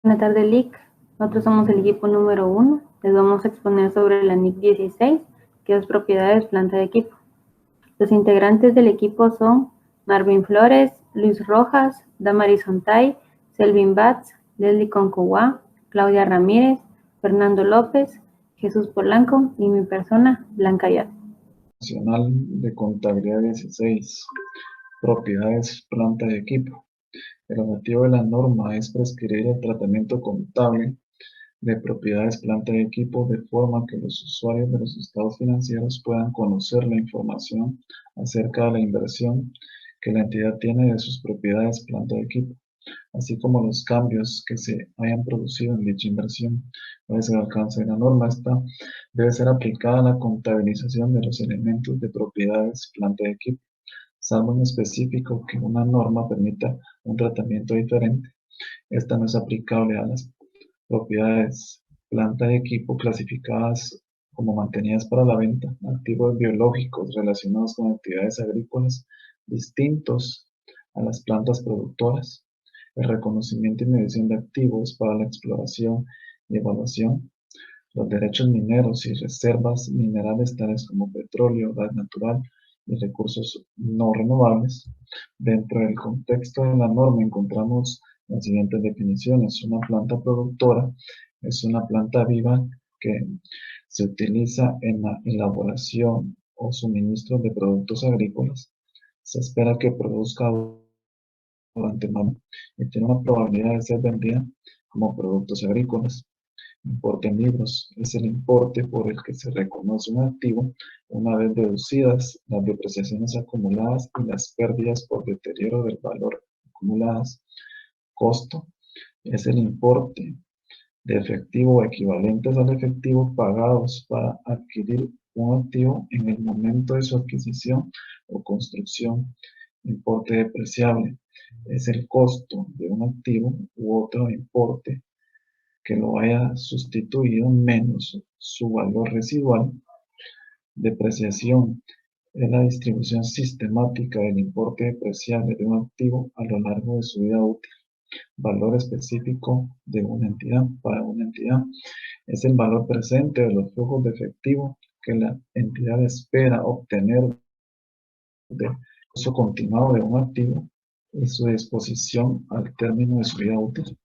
Buenas tardes, Lic. Nosotros somos el equipo número 1. Les vamos a exponer sobre la NIC 16, que es propiedades planta de equipo. Los integrantes del equipo son Marvin Flores, Luis Rojas, Damaris Sontay, Selvin Batz, Leslie Concoguá, Claudia Ramírez, Fernando López, Jesús Polanco y mi persona, Blanca Ayat. Nacional de Contabilidad 16, propiedades planta de equipo. El objetivo de la norma es prescribir el tratamiento contable de propiedades planta de equipo de forma que los usuarios de los estados financieros puedan conocer la información acerca de la inversión que la entidad tiene de sus propiedades planta de equipo, así como los cambios que se hayan producido en dicha inversión. Para ese alcance de la norma, esta debe ser aplicada a la contabilización de los elementos de propiedades planta de equipo, salvo en específico que una norma permita un tratamiento diferente. Esta no es aplicable a las propiedades planta de equipo clasificadas como mantenidas para la venta, activos biológicos relacionados con actividades agrícolas distintos a las plantas productoras, el reconocimiento y medición de activos para la exploración y evaluación, los derechos mineros y reservas minerales tales como petróleo, gas natural y recursos no renovables. Dentro del contexto de la norma encontramos las siguientes definiciones. Una planta productora es una planta viva que se utiliza en la elaboración o suministro de productos agrícolas. Se espera que produzca durante un año y tiene una probabilidad de ser vendida como productos agrícolas. Importe en libros es el importe por el que se reconoce un activo una vez deducidas las depreciaciones acumuladas y las pérdidas por deterioro del valor acumuladas. Costo es el importe de efectivo o equivalentes al efectivo pagados para adquirir un activo en el momento de su adquisición o construcción. Importe depreciable es el costo de un activo u otro importe que lo haya sustituido menos su valor residual. Depreciación es la distribución sistemática del importe depreciable de un activo a lo largo de su vida útil. Valor específico de una entidad para una entidad es el valor presente de los flujos de efectivo que la entidad espera obtener de uso continuado de un activo y su disposición al término de su vida útil.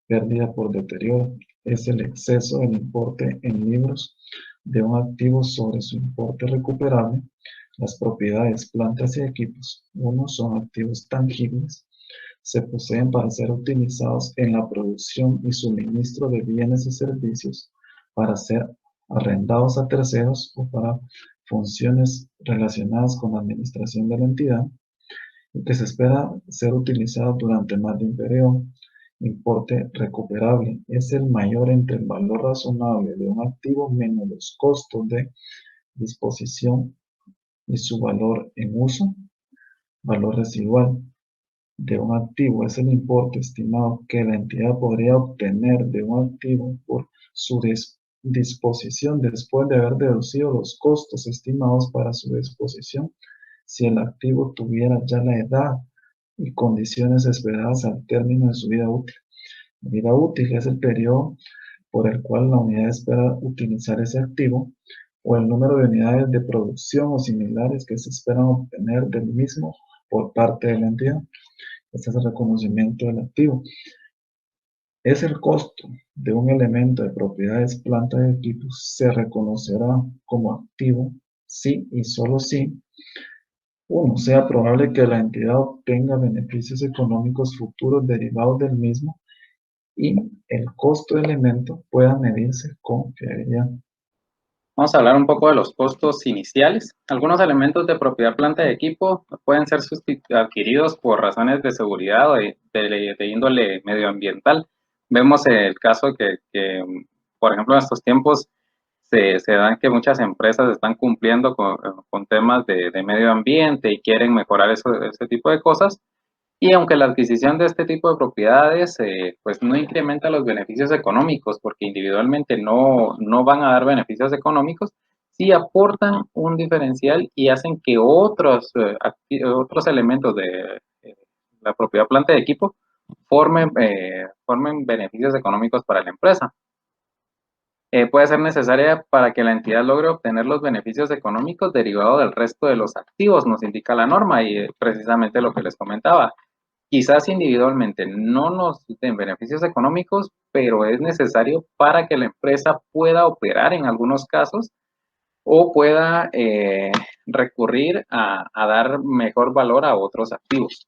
Pérdida por deterioro es el exceso del importe en libros de un activo sobre su importe recuperable. Las propiedades, plantas y equipos, uno, son activos tangibles, se poseen para ser utilizados en la producción y suministro de bienes y servicios, para ser arrendados a terceros o para funciones relacionadas con la administración de la entidad, y que se espera ser utilizado durante más de un periodo. Importe recuperable es el mayor entre el valor razonable de un activo menos los costos de disposición y su valor en uso. Valor residual de un activo es el importe estimado que la entidad podría obtener de un activo por su disposición después de haber deducido los costos estimados para su disposición, si el activo tuviera ya la edad y condiciones esperadas al término de su vida útil. La vida útil es el periodo por el cual la unidad espera utilizar ese activo o el número de unidades de producción o similares que se esperan obtener del mismo por parte de la entidad. Este es el reconocimiento del activo. Es el costo de un elemento de propiedades, planta y equipos se reconocerá como activo si y solo si: 1. Sea probable que la entidad obtenga beneficios económicos futuros derivados del mismo y el costo del elemento pueda medirse con fiabilidad. Vamos a hablar un poco de los costos iniciales. Algunos elementos de propiedad planta de equipo pueden ser adquiridos por razones de seguridad o de índole medioambiental. Vemos el caso que por ejemplo, en estos tiempos se dan que muchas empresas están cumpliendo con temas de medio ambiente y quieren mejorar ese tipo de cosas. Y aunque la adquisición de este tipo de propiedades pues no incrementa los beneficios económicos, porque individualmente no van a dar beneficios económicos, sí aportan un diferencial y hacen que otros elementos de la propiedad planta de equipo formen beneficios económicos para la empresa. Puede ser necesaria para que la entidad logre obtener los beneficios económicos derivados del resto de los activos, nos indica la norma, y precisamente lo que les comentaba. Quizás individualmente no nos den beneficios económicos, pero es necesario para que la empresa pueda operar en algunos casos o pueda recurrir a dar mejor valor a otros activos.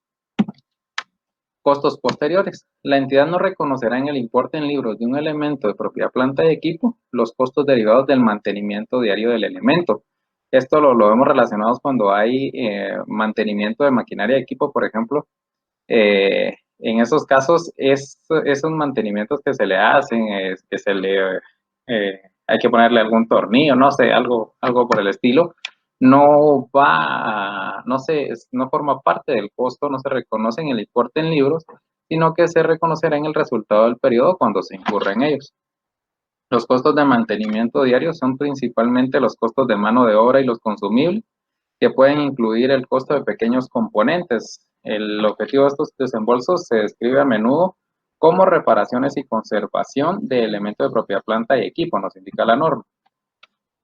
Costos posteriores. La entidad no reconocerá en el importe en libros de un elemento de propiedad, planta y equipo los costos derivados del mantenimiento diario del elemento. Esto lo vemos relacionados cuando hay mantenimiento de maquinaria y equipo, por ejemplo. En esos casos, esos mantenimientos que se le hacen, que se le hay que ponerle algún tornillo, no sé, algo por el estilo, no forma parte del costo, no se reconoce en el importe en libros, sino que se reconocerá en el resultado del periodo cuando se incurra en ellos. Los costos de mantenimiento diario son principalmente los costos de mano de obra y los consumibles, que pueden incluir el costo de pequeños componentes. El objetivo de estos desembolsos se describe a menudo como reparaciones y conservación de elementos de propiedad, planta y equipo, nos indica la norma.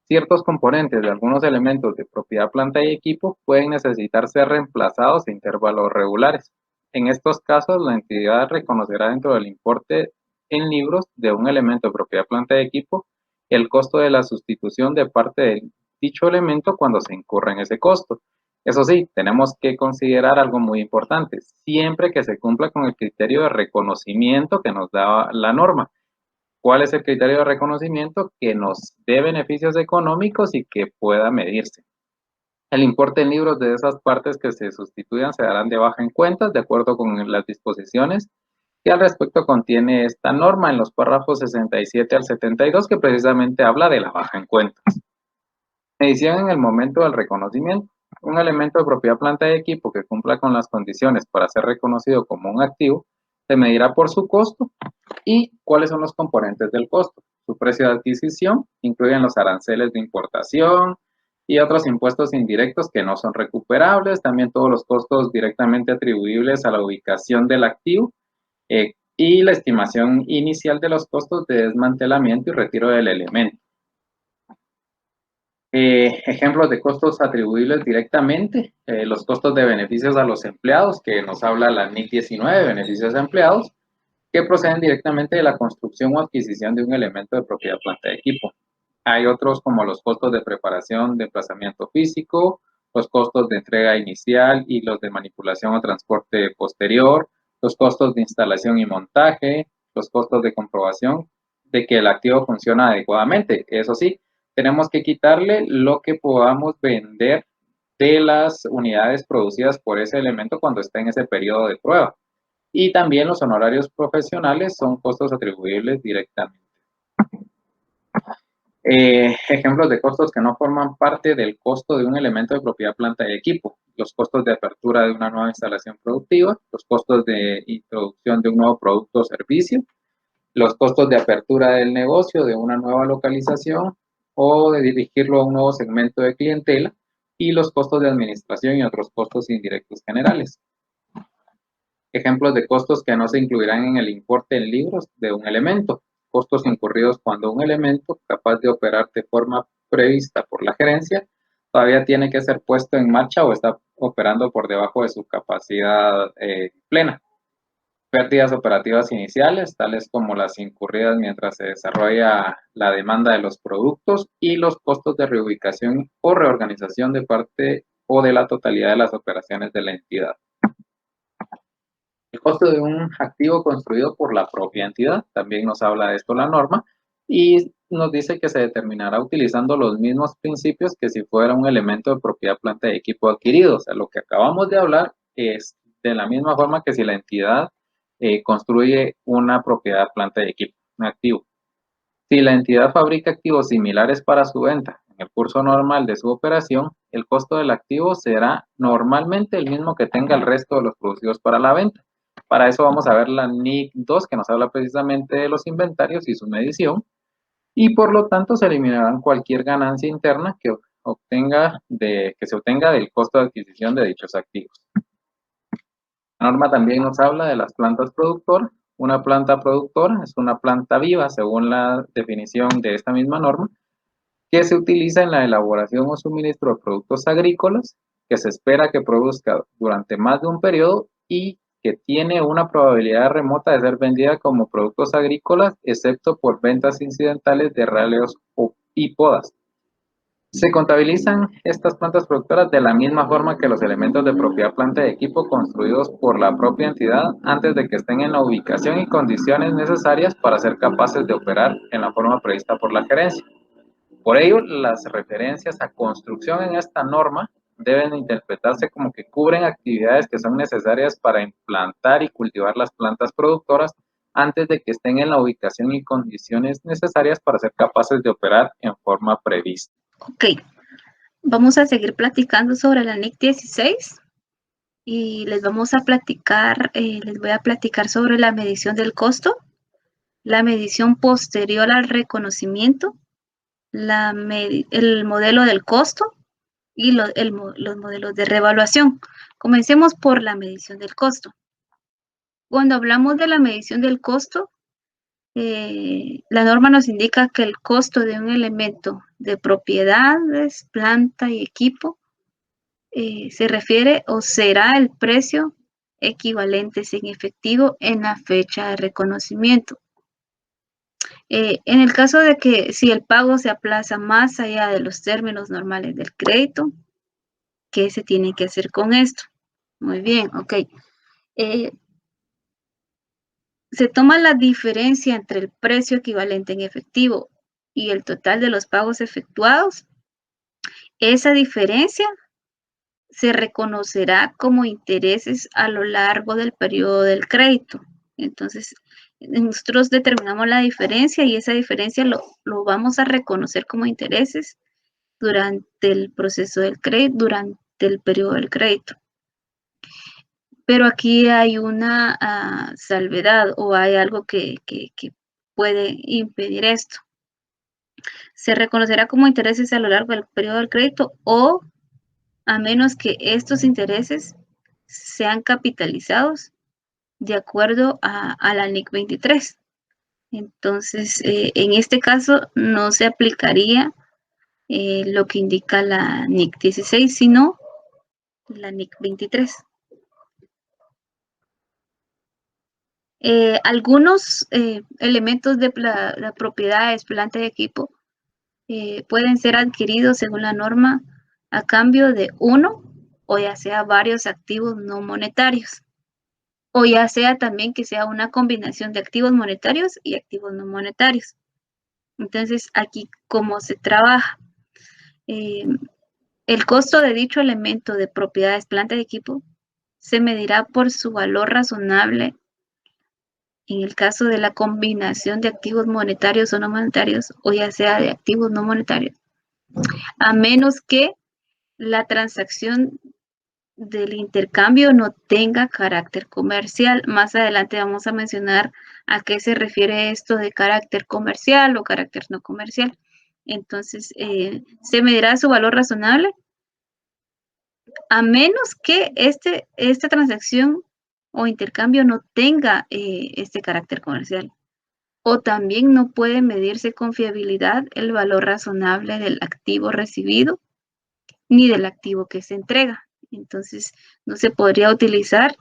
Ciertos componentes de algunos elementos de propiedad, planta y equipo pueden necesitar ser reemplazados a intervalos regulares. En estos casos, la entidad reconocerá dentro del importe en libros de un elemento de propiedad, planta y equipo el costo de la sustitución de parte de dicho elemento cuando se incurra en ese costo. Eso sí, tenemos que considerar algo muy importante, siempre que se cumpla con el criterio de reconocimiento que nos da la norma. ¿Cuál es el criterio de reconocimiento? Que nos dé beneficios económicos y que pueda medirse. El importe en libros de esas partes que se sustituyan se darán de baja en cuentas de acuerdo con las disposiciones que al respecto contiene esta norma en los párrafos 67 al 72, que precisamente habla de la baja en cuentas. Medición en el momento del reconocimiento. Un elemento de propiedad, planta y equipo que cumpla con las condiciones para ser reconocido como un activo se medirá por su costo. ¿Y cuáles son los componentes del costo? Su precio de adquisición, incluyen los aranceles de importación y otros impuestos indirectos que no son recuperables, también todos los costos directamente atribuibles a la ubicación del activo y la estimación inicial de los costos de desmantelamiento y retiro del elemento. Ejemplos de costos atribuibles directamente, los costos de beneficios a los empleados, que nos habla la NIC 19, beneficios a empleados, que proceden directamente de la construcción o adquisición de un elemento de propiedad, planta y equipo. Hay otros como los costos de preparación de emplazamiento físico, los costos de entrega inicial y los de manipulación o transporte posterior, los costos de instalación y montaje, los costos de comprobación de que el activo funciona adecuadamente. Eso sí, tenemos que quitarle lo que podamos vender de las unidades producidas por ese elemento cuando está en ese periodo de prueba. Y también los honorarios profesionales son costos atribuibles directamente. Ejemplos de costos que no forman parte del costo de un elemento de propiedad, planta y equipo. Los costos de apertura de una nueva instalación productiva, los costos de introducción de un nuevo producto o servicio, los costos de apertura del negocio, de una nueva localización o de dirigirlo a un nuevo segmento de clientela, y los costos de administración y otros costos indirectos generales. Ejemplos de costos que no se incluirán en el importe en libros de un elemento. Costos incurridos cuando un elemento capaz de operar de forma prevista por la gerencia todavía tiene que ser puesto en marcha o está operando por debajo de su capacidad plena. Pérdidas operativas iniciales, tales como las incurridas mientras se desarrolla la demanda de los productos, y los costos de reubicación o reorganización de parte o de la totalidad de las operaciones de la entidad. El costo de un activo construido por la propia entidad, también nos habla de esto la norma, y nos dice que se determinará utilizando los mismos principios que si fuera un elemento de propiedad, planta y equipo adquirido. O sea, lo que acabamos de hablar es de la misma forma que si la entidad construye una propiedad, planta y equipo, un activo. Si la entidad fabrica activos similares para su venta en el curso normal de su operación, el costo del activo será normalmente el mismo que tenga el resto de los producidos para la venta. Para eso vamos a ver la NIC 2, que nos habla precisamente de los inventarios y su medición, y por lo tanto se eliminarán cualquier ganancia interna que se obtenga del costo de adquisición de dichos activos. La norma también nos habla de las plantas productoras. Una planta productora es una planta viva, según la definición de esta misma norma, que se utiliza en la elaboración o suministro de productos agrícolas, que se espera que produzca durante más de un periodo y que tiene una probabilidad remota de ser vendida como productos agrícolas, excepto por ventas incidentales de raleos y podas. Se contabilizan estas plantas productoras de la misma forma que los elementos de propiedad planta y equipo construidos por la propia entidad antes de que estén en la ubicación y condiciones necesarias para ser capaces de operar en la forma prevista por la gerencia. Por ello, las referencias a construcción en esta norma deben interpretarse como que cubren actividades que son necesarias para implantar y cultivar las plantas productoras antes de que estén en la ubicación y condiciones necesarias para ser capaces de operar en forma prevista. Ok, vamos a seguir platicando sobre la NIC 16 y les vamos a platicar, les voy a platicar sobre la medición del costo, la medición posterior al reconocimiento, el modelo del costo y los modelos de reevaluación. Comencemos por la medición del costo. Cuando hablamos de la medición del costo, la norma nos indica que el costo de un elemento de propiedades, planta y equipo se refiere o será el precio equivalente en efectivo en la fecha de reconocimiento. En el caso de que si el pago se aplaza más allá de los términos normales del crédito, ¿qué se tiene que hacer con esto? Muy bien, ok. Se toma la diferencia entre el precio equivalente en efectivo y el total de los pagos efectuados. Esa diferencia se reconocerá como intereses a lo largo del periodo del crédito. Entonces, nosotros determinamos la diferencia y esa diferencia lo vamos a reconocer como intereses durante el proceso del crédito, durante el periodo del crédito. Pero aquí hay una salvedad o hay algo que puede impedir esto. Se reconocerá como intereses a lo largo del periodo del crédito o a menos que estos intereses sean capitalizados de acuerdo a la NIC 23. Entonces, en este caso no se aplicaría lo que indica la NIC 16, sino la NIC 23. Algunos elementos de la propiedades, planta y equipo pueden ser adquiridos según la norma a cambio de uno o ya sea varios activos no monetarios, o ya sea también que sea una combinación de activos monetarios y activos no monetarios. Entonces, aquí, ¿cómo se trabaja? El costo de dicho elemento de propiedades, planta y equipo se medirá por su valor razonable en el caso de la combinación de activos monetarios o no monetarios, o ya sea de activos no monetarios, a menos que la transacción del intercambio no tenga carácter comercial. Más adelante vamos a mencionar a qué se refiere esto de carácter comercial o carácter no comercial. Entonces, se medirá su valor razonable a menos que esta transacción o intercambio no tenga este carácter comercial. O también no puede medirse con fiabilidad el valor razonable del activo recibido ni del activo que se entrega. Entonces, no se podría utilizar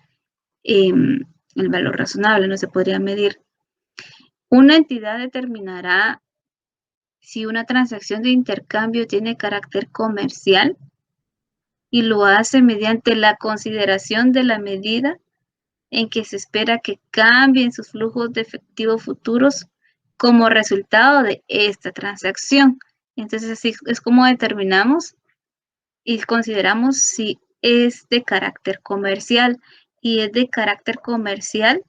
el valor razonable, no se podría medir. Una entidad determinará si una transacción de intercambio tiene carácter comercial y lo hace mediante la consideración de la medida en que se espera que cambien sus flujos de efectivo futuros como resultado de esta transacción. Entonces, así es como determinamos y consideramos si es de carácter comercial, y es de carácter comercial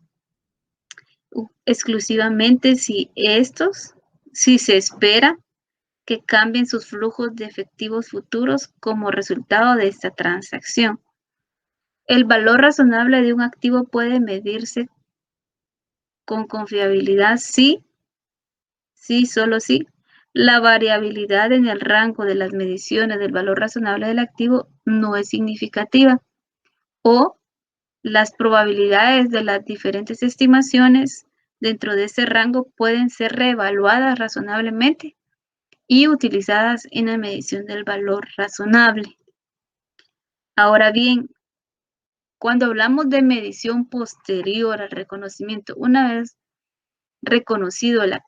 exclusivamente si se espera que cambien sus flujos de efectivos futuros como resultado de esta transacción. El valor razonable de un activo puede medirse con confiabilidad si, solo si, la variabilidad en el rango de las mediciones del valor razonable del activo no es significativa, o Las probabilidades de las diferentes estimaciones dentro de ese rango pueden ser reevaluadas razonablemente y utilizadas en la medición del valor razonable. Ahora bien, cuando hablamos de medición posterior al reconocimiento, una vez reconocido la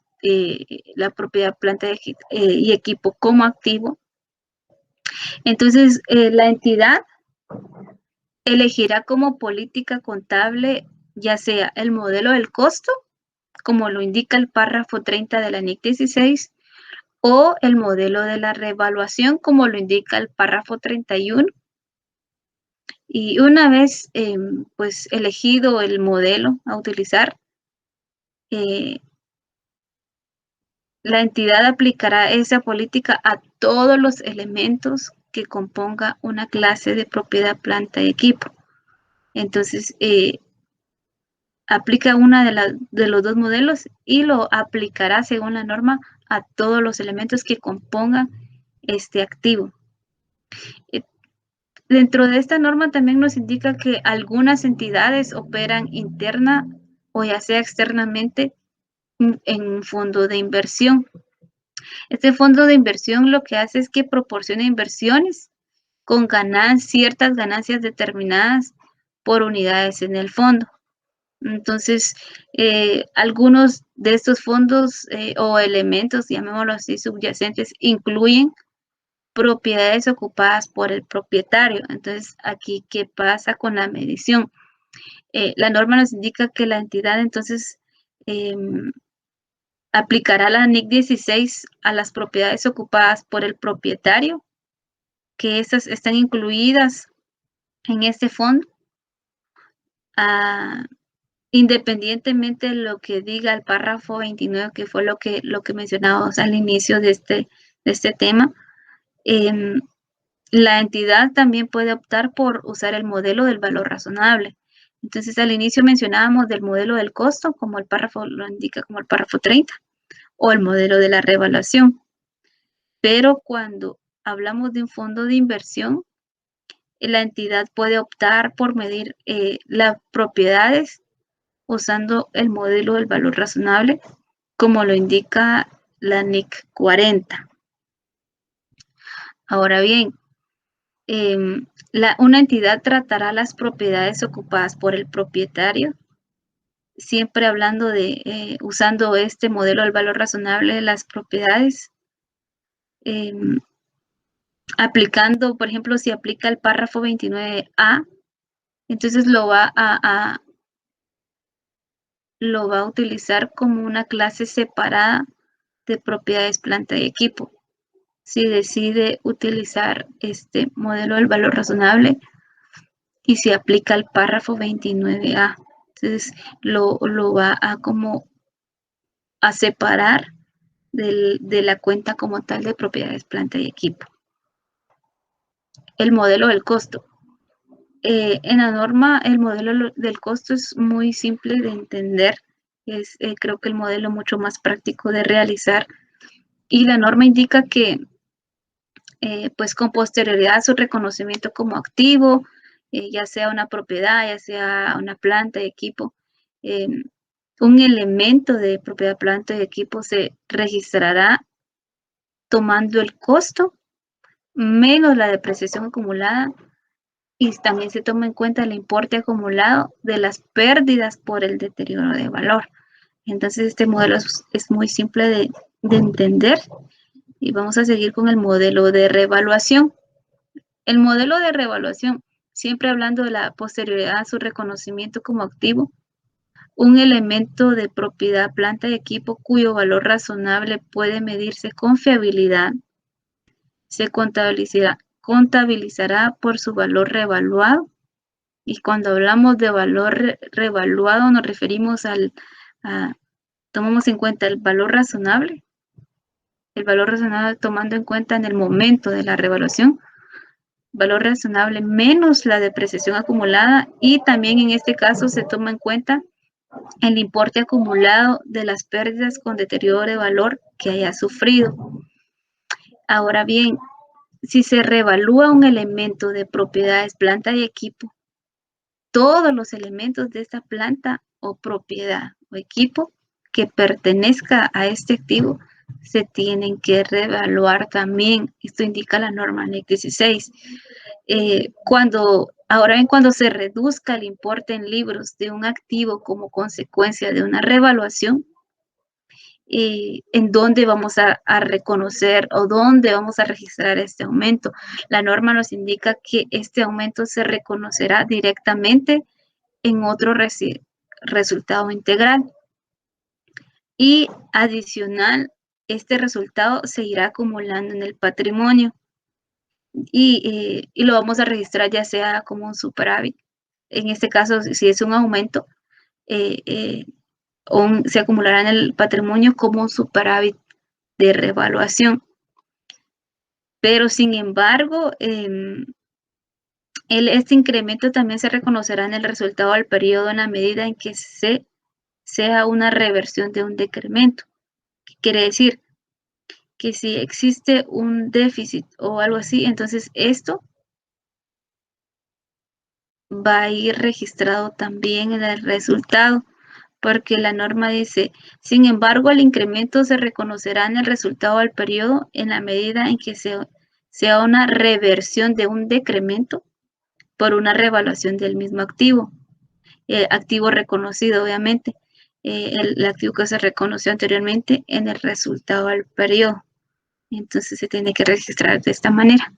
propiedad, planta y equipo como activo, entonces la entidad elegirá como política contable ya sea el modelo del costo, como lo indica el párrafo 30 de la NIC 16, o el modelo de la reevaluación, como lo indica el párrafo 31. Y una vez pues elegido el modelo a utilizar, la entidad aplicará esa política a todos los elementos que componga una clase de propiedad, planta y equipo. Entonces, aplica una de los dos modelos y lo aplicará según la norma a todos los elementos que compongan este activo. Dentro de esta norma también nos indica que algunas entidades operan interna o ya sea externamente en un fondo de inversión. Este fondo de inversión lo que hace es que proporciona inversiones con ciertas ganancias determinadas por unidades en el fondo. Entonces, algunos de estos fondos o elementos, llamémoslo así, subyacentes, incluyen propiedades ocupadas por el propietario. Entonces, aquí, ¿qué pasa con la medición? La norma nos indica que la entidad, entonces, aplicará la NIC 16 a las propiedades ocupadas por el propietario, que estas están incluidas en este fondo, independientemente de lo que diga el párrafo 29, que fue lo que mencionábamos al inicio de este tema. La entidad también puede optar por usar el modelo del valor razonable. Entonces, al inicio mencionábamos del modelo del costo, como el párrafo lo indica, como el párrafo 30, o el modelo de la reevaluación. Pero cuando hablamos de un fondo de inversión, la entidad puede optar por medir las propiedades usando el modelo del valor razonable, como lo indica la NIC 40. Ahora bien, una entidad tratará las propiedades ocupadas por el propietario, siempre hablando de, usando este modelo del valor razonable de las propiedades, aplicando, por ejemplo, si aplica el párrafo 29A, entonces lo va a utilizar como una clase separada de propiedades, planta y equipo. Si decide utilizar este modelo del valor razonable y se aplica el párrafo 29A. Entonces lo va a separar de la cuenta como tal de propiedades, planta y equipo. El modelo del costo. En la norma, el modelo del costo es muy simple de entender. Es creo que el modelo mucho más práctico de realizar. Y la norma indica que pues con posterioridad a su reconocimiento como activo, ya sea una propiedad, ya sea una planta y equipo, un elemento de propiedad, planta y equipo se registrará tomando el costo menos la depreciación acumulada y también se toma en cuenta el importe acumulado de las pérdidas por el deterioro de valor. Entonces este modelo es muy simple de entender. Y vamos a seguir con el modelo de reevaluación. El modelo de reevaluación, siempre hablando de la posterioridad a su reconocimiento como activo, un elemento de propiedad, planta y equipo cuyo valor razonable puede medirse con fiabilidad, se contabilizará por su valor reevaluado. Y cuando hablamos de valor reevaluado nos referimos tomamos en cuenta el valor razonable tomando en cuenta en el momento de la reevaluación, valor razonable menos la depreciación acumulada y también en este caso se toma en cuenta el importe acumulado de las pérdidas con deterioro de valor que haya sufrido. Ahora bien, si se reevalúa un elemento de propiedades, planta y equipo todos los elementos de esta planta o propiedad o equipo que pertenezca a este activo se tienen que reevaluar también. Esto indica la norma NEC 16. Ahora bien, cuando se reduzca el importe en libros de un activo como consecuencia de una reevaluación, en dónde vamos a reconocer o dónde vamos a registrar este aumento. La norma nos indica que este aumento se reconocerá directamente en otro resultado integral. Y adicional, este resultado se irá acumulando en el patrimonio y lo vamos a registrar ya sea como un superávit. En este caso, si es un aumento, se acumulará en el patrimonio como un superávit de revaluación. Pero sin embargo, este incremento también se reconocerá en el resultado del periodo en la medida en que sea una reversión de un decremento. ¿Qué quiere decir? Que si existe un déficit o algo así, entonces esto va a ir registrado también en el resultado, porque la norma dice, sin embargo, el incremento se reconocerá en el resultado del periodo en la medida en que sea una reversión de un decremento por una revaluación del mismo activo. Activo reconocido, obviamente, el activo que se reconoció anteriormente en el resultado del periodo. Entonces se tiene que registrar de esta manera.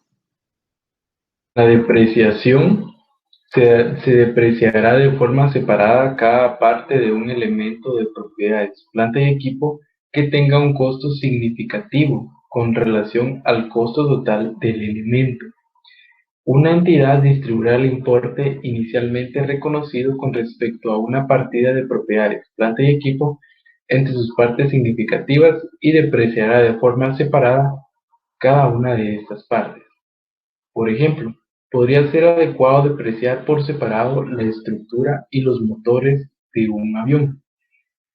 La depreciación se depreciará de forma separada cada parte de un elemento de propiedades, planta y equipo que tenga un costo significativo con relación al costo total del elemento. Una entidad distribuirá el importe inicialmente reconocido con respecto a una partida de propiedades, planta y equipo entre sus partes significativas y depreciará de forma separada cada una de estas partes. Por ejemplo, podría ser adecuado depreciar por separado la estructura y los motores de un avión.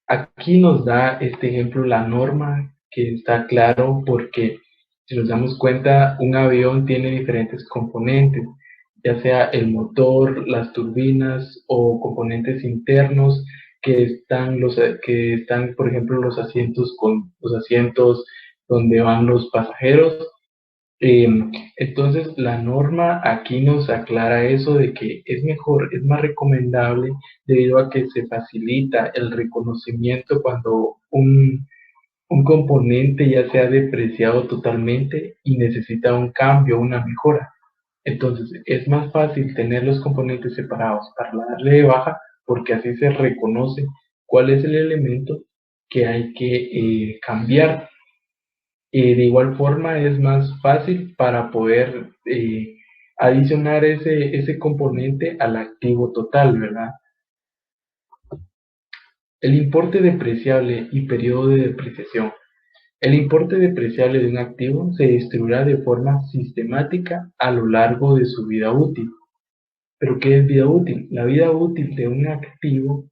Aquí nos da este ejemplo la norma, que está claro porque si nos damos cuenta, un avión tiene diferentes componentes, ya sea el motor, las turbinas o componentes internos que están, por ejemplo, los asientos donde van los pasajeros. Entonces la norma aquí nos aclara eso de que es más recomendable debido a que se facilita el reconocimiento cuando un componente ya se ha depreciado totalmente y necesita un cambio, una mejora. Entonces es más fácil tener los componentes separados para darle de baja porque así se reconoce cuál es el elemento que hay que cambiar. De igual forma es más fácil para poder adicionar ese componente al activo total, ¿verdad? El importe depreciable y periodo de depreciación. El importe depreciable de un activo se distribuirá de forma sistemática a lo largo de su vida útil. ¿Pero qué es vida útil? La vida útil de un activo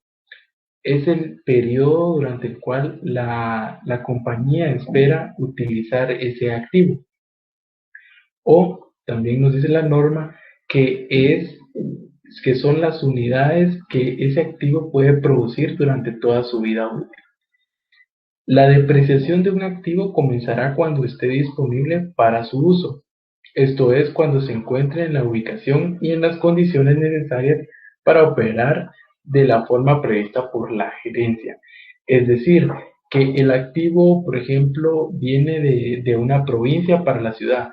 es el periodo durante el cual la compañía espera utilizar ese activo. O también nos dice la norma que son las unidades que ese activo puede producir durante toda su vida útil. La depreciación de un activo comenzará cuando esté disponible para su uso. Esto es cuando se encuentre en la ubicación y en las condiciones necesarias para operar de la forma prevista por la gerencia. Es decir, que el activo, por ejemplo, viene de una provincia para la ciudad.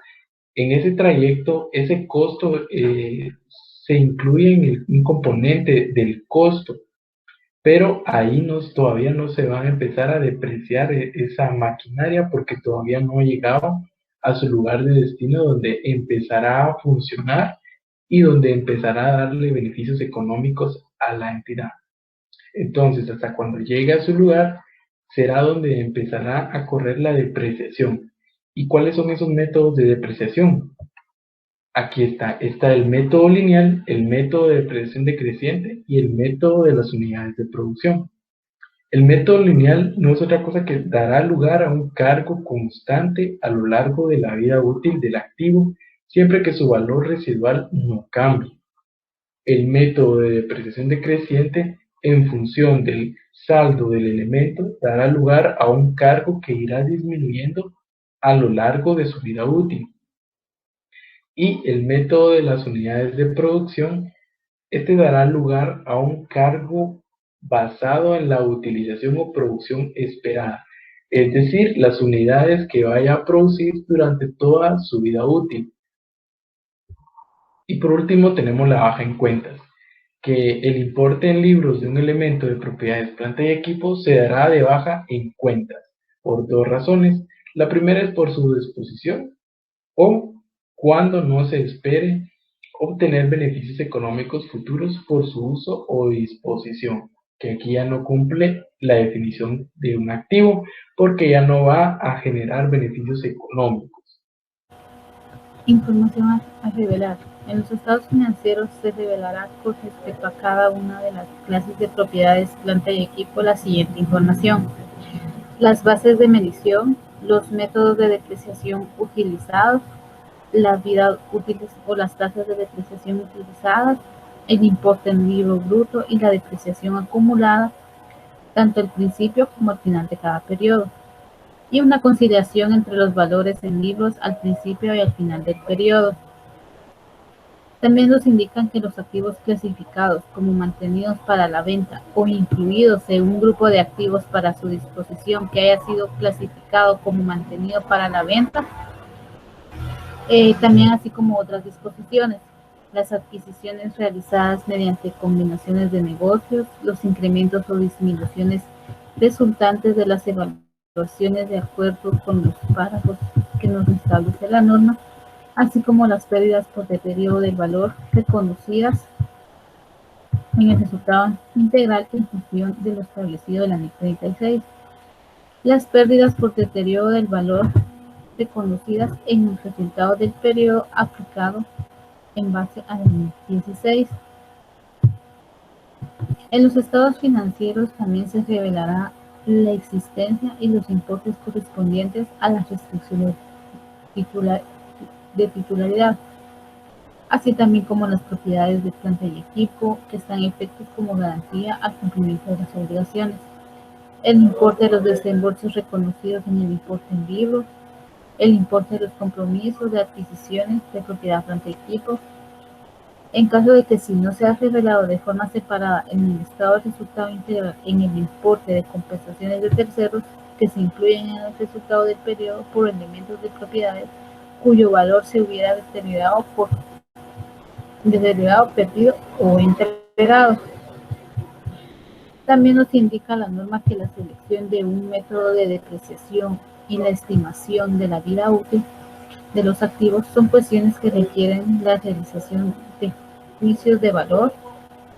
En ese trayecto, ese costo se incluye en un componente del costo, pero ahí todavía no se va a empezar a depreciar esa maquinaria porque todavía no ha llegado a su lugar de destino donde empezará a funcionar y donde empezará a darle beneficios económicos a la entidad. Entonces, hasta cuando llegue a su lugar, será donde empezará a correr la depreciación. ¿Y cuáles son esos métodos de depreciación? Aquí está el método lineal, el método de depreciación decreciente y el método de las unidades de producción. El método lineal no es otra cosa que dará lugar a un cargo constante a lo largo de la vida útil del activo, siempre que su valor residual no cambie. El método de depreciación decreciente en función del saldo del elemento dará lugar a un cargo que irá disminuyendo a lo largo de su vida útil. Y el método de las unidades de producción, este dará lugar a un cargo basado en la utilización o producción esperada, es decir, las unidades que vaya a producir durante toda su vida útil. Y por último tenemos la baja en cuentas, que el importe en libros de un elemento de propiedades, planta y equipo se dará de baja en cuentas, por dos razones. La primera es por su disposición o cuando no se espere obtener beneficios económicos futuros por su uso o disposición, que aquí ya no cumple la definición de un activo porque ya no va a generar beneficios económicos. Información a revelar. En los estados financieros se revelará con respecto a cada una de las clases de propiedades, planta y equipo la siguiente información: las bases de medición, los métodos de depreciación utilizados, la vida útiles o las tasas de depreciación utilizadas, el importe en libro bruto y la depreciación acumulada, tanto al principio como al final de cada periodo, y una conciliación entre los valores en libros al principio y al final del periodo. También nos indican que los activos clasificados como mantenidos para la venta o incluidos en un grupo de activos para su disposición que haya sido clasificado como mantenido para la venta, también así como otras disposiciones, las adquisiciones realizadas mediante combinaciones de negocios, los incrementos o disminuciones resultantes de las evaluaciones de acuerdo con los párrafos que nos establece la norma, así como las pérdidas por deterioro del valor reconocidas en el resultado integral en función de lo establecido en la NIC 36. Las pérdidas por deterioro del valor reconocidas en el resultado del periodo aplicado en base a la NIC 16. En los estados financieros también se revelará la existencia y los importes correspondientes a las restricciones de titularidad, así también como las propiedades de planta y equipo que están efectos como garantía al cumplimiento de las obligaciones, el importe de los desembolsos reconocidos en el importe en libros, el importe de los compromisos de adquisiciones de propiedad planta y equipo. En caso de que si no se ha revelado de forma separada en el estado de resultado integral en el importe de compensaciones de terceros que se incluyen en el resultado del periodo por elementos de propiedades cuyo valor se hubiera deteriorado, perdido o entregado. También nos indica la norma que la selección de un método de depreciación y la estimación de la vida útil de los activos son cuestiones que requieren la realización de juicios de valor.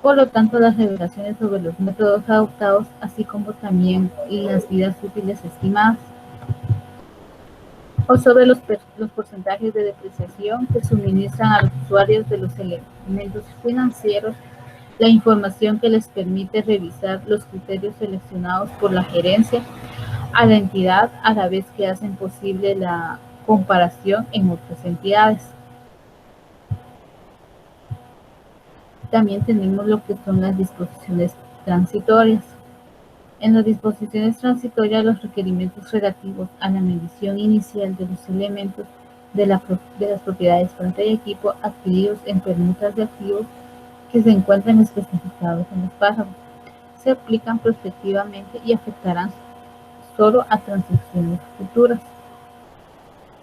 Por lo tanto, las revelaciones sobre los métodos adoptados, así como también las vidas útiles estimadas, o sobre los porcentajes de depreciación que suministran a los usuarios de los elementos financieros la información que les permite revisar los criterios seleccionados por la gerencia a la entidad, a la vez que hacen posible la comparación en otras entidades. También tenemos lo que son las disposiciones transitorias. En las disposiciones transitorias, los requerimientos relativos a la medición inicial de los elementos de las propiedades planta y equipo adquiridos en permutas de activos que se encuentran especificados en los párrafos se aplican prospectivamente y afectarán solo a transacciones futuras.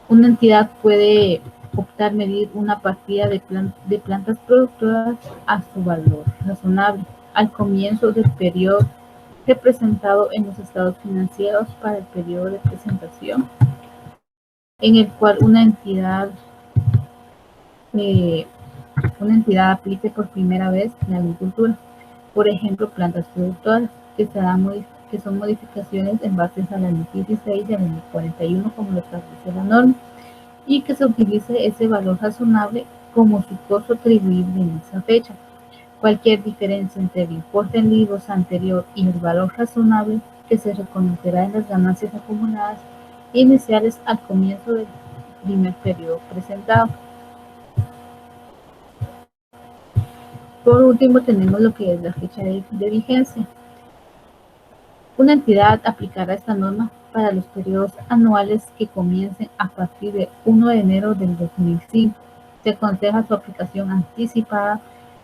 Una entidad puede optar medir una partida de plantas productoras a su valor razonable al comienzo del periodo representado en los estados financieros para el periodo de presentación, en el cual una entidad aplique por primera vez la agricultura, por ejemplo, plantas productoras, que son modificaciones en base a la NIC 16 y a la NIC 41, como lo establece la norma, y que se utilice ese valor razonable como su costo atribuible en esa fecha. Cualquier diferencia entre el importe en libros anterior y el valor razonable que se reconocerá en las ganancias acumuladas iniciales al comienzo del primer periodo presentado. Por último, tenemos lo que es la fecha de vigencia. Una entidad aplicará esta norma para los periodos anuales que comiencen a partir de 1 de enero del 2005. Se aconseja su aplicación anticipada.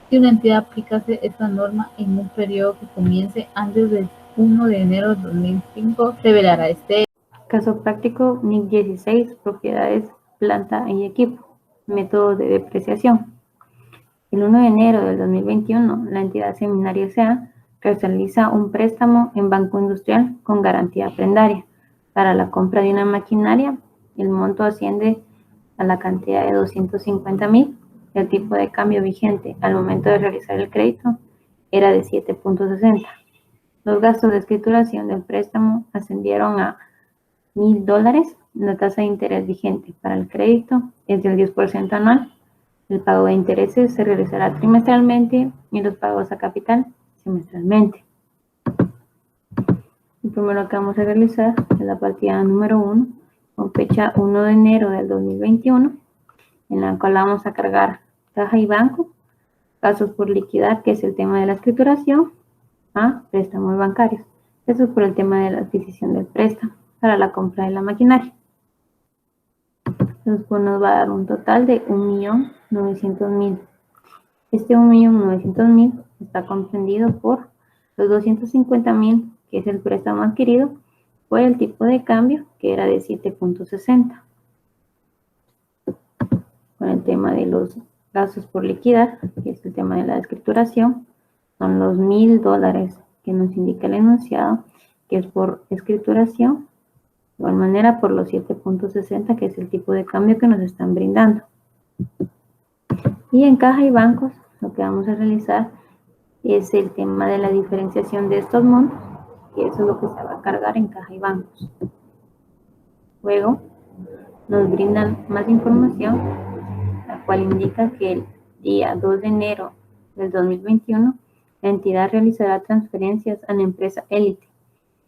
Si una entidad aplicase esta norma en un periodo que comience antes del 1 de enero del 2005, revelará este. Caso práctico, NIC 16, propiedades, planta y equipo. Método de depreciación. El 1 de enero del 2021, la entidad Seminario S.A. realiza un préstamo en Banco Industrial con garantía prendaria para la compra de una maquinaria. El monto asciende a la cantidad de 250,000. El tipo de cambio vigente al momento de realizar el crédito era de 7.60. Los gastos de escrituración del préstamo ascendieron a $1,000. La tasa de interés vigente para el crédito es del 10% anual. El pago de intereses se realizará trimestralmente y los pagos a capital semestralmente. Lo primero que vamos a realizar es la partida número 1 con fecha 1 de enero del 2021, en la cual vamos a cargar caja y banco, gastos por liquidar, que es el tema de la escrituración, a préstamos bancarios. Eso es por el tema de la adquisición del préstamo para la compra de la maquinaria. Después nos va a dar un total de 1.900.000. Este 1.900.000 está comprendido por los 250,000, que es el préstamo adquirido, por el tipo de cambio, que era de 7.60. Con el tema de los gastos por liquidar, que es el tema de la escrituración, son los $1,000 que nos indica el enunciado, que es por escrituración. De igual manera, por los 7.60, que es el tipo de cambio que nos están brindando. Y en caja y bancos, lo que vamos a realizar es el tema de la diferenciación de estos montos, que eso es lo que se va a cargar en caja y bancos. Luego, nos brindan más información, la cual indica que el día 2 de enero del 2021, la entidad realizará transferencias a la empresa Elite,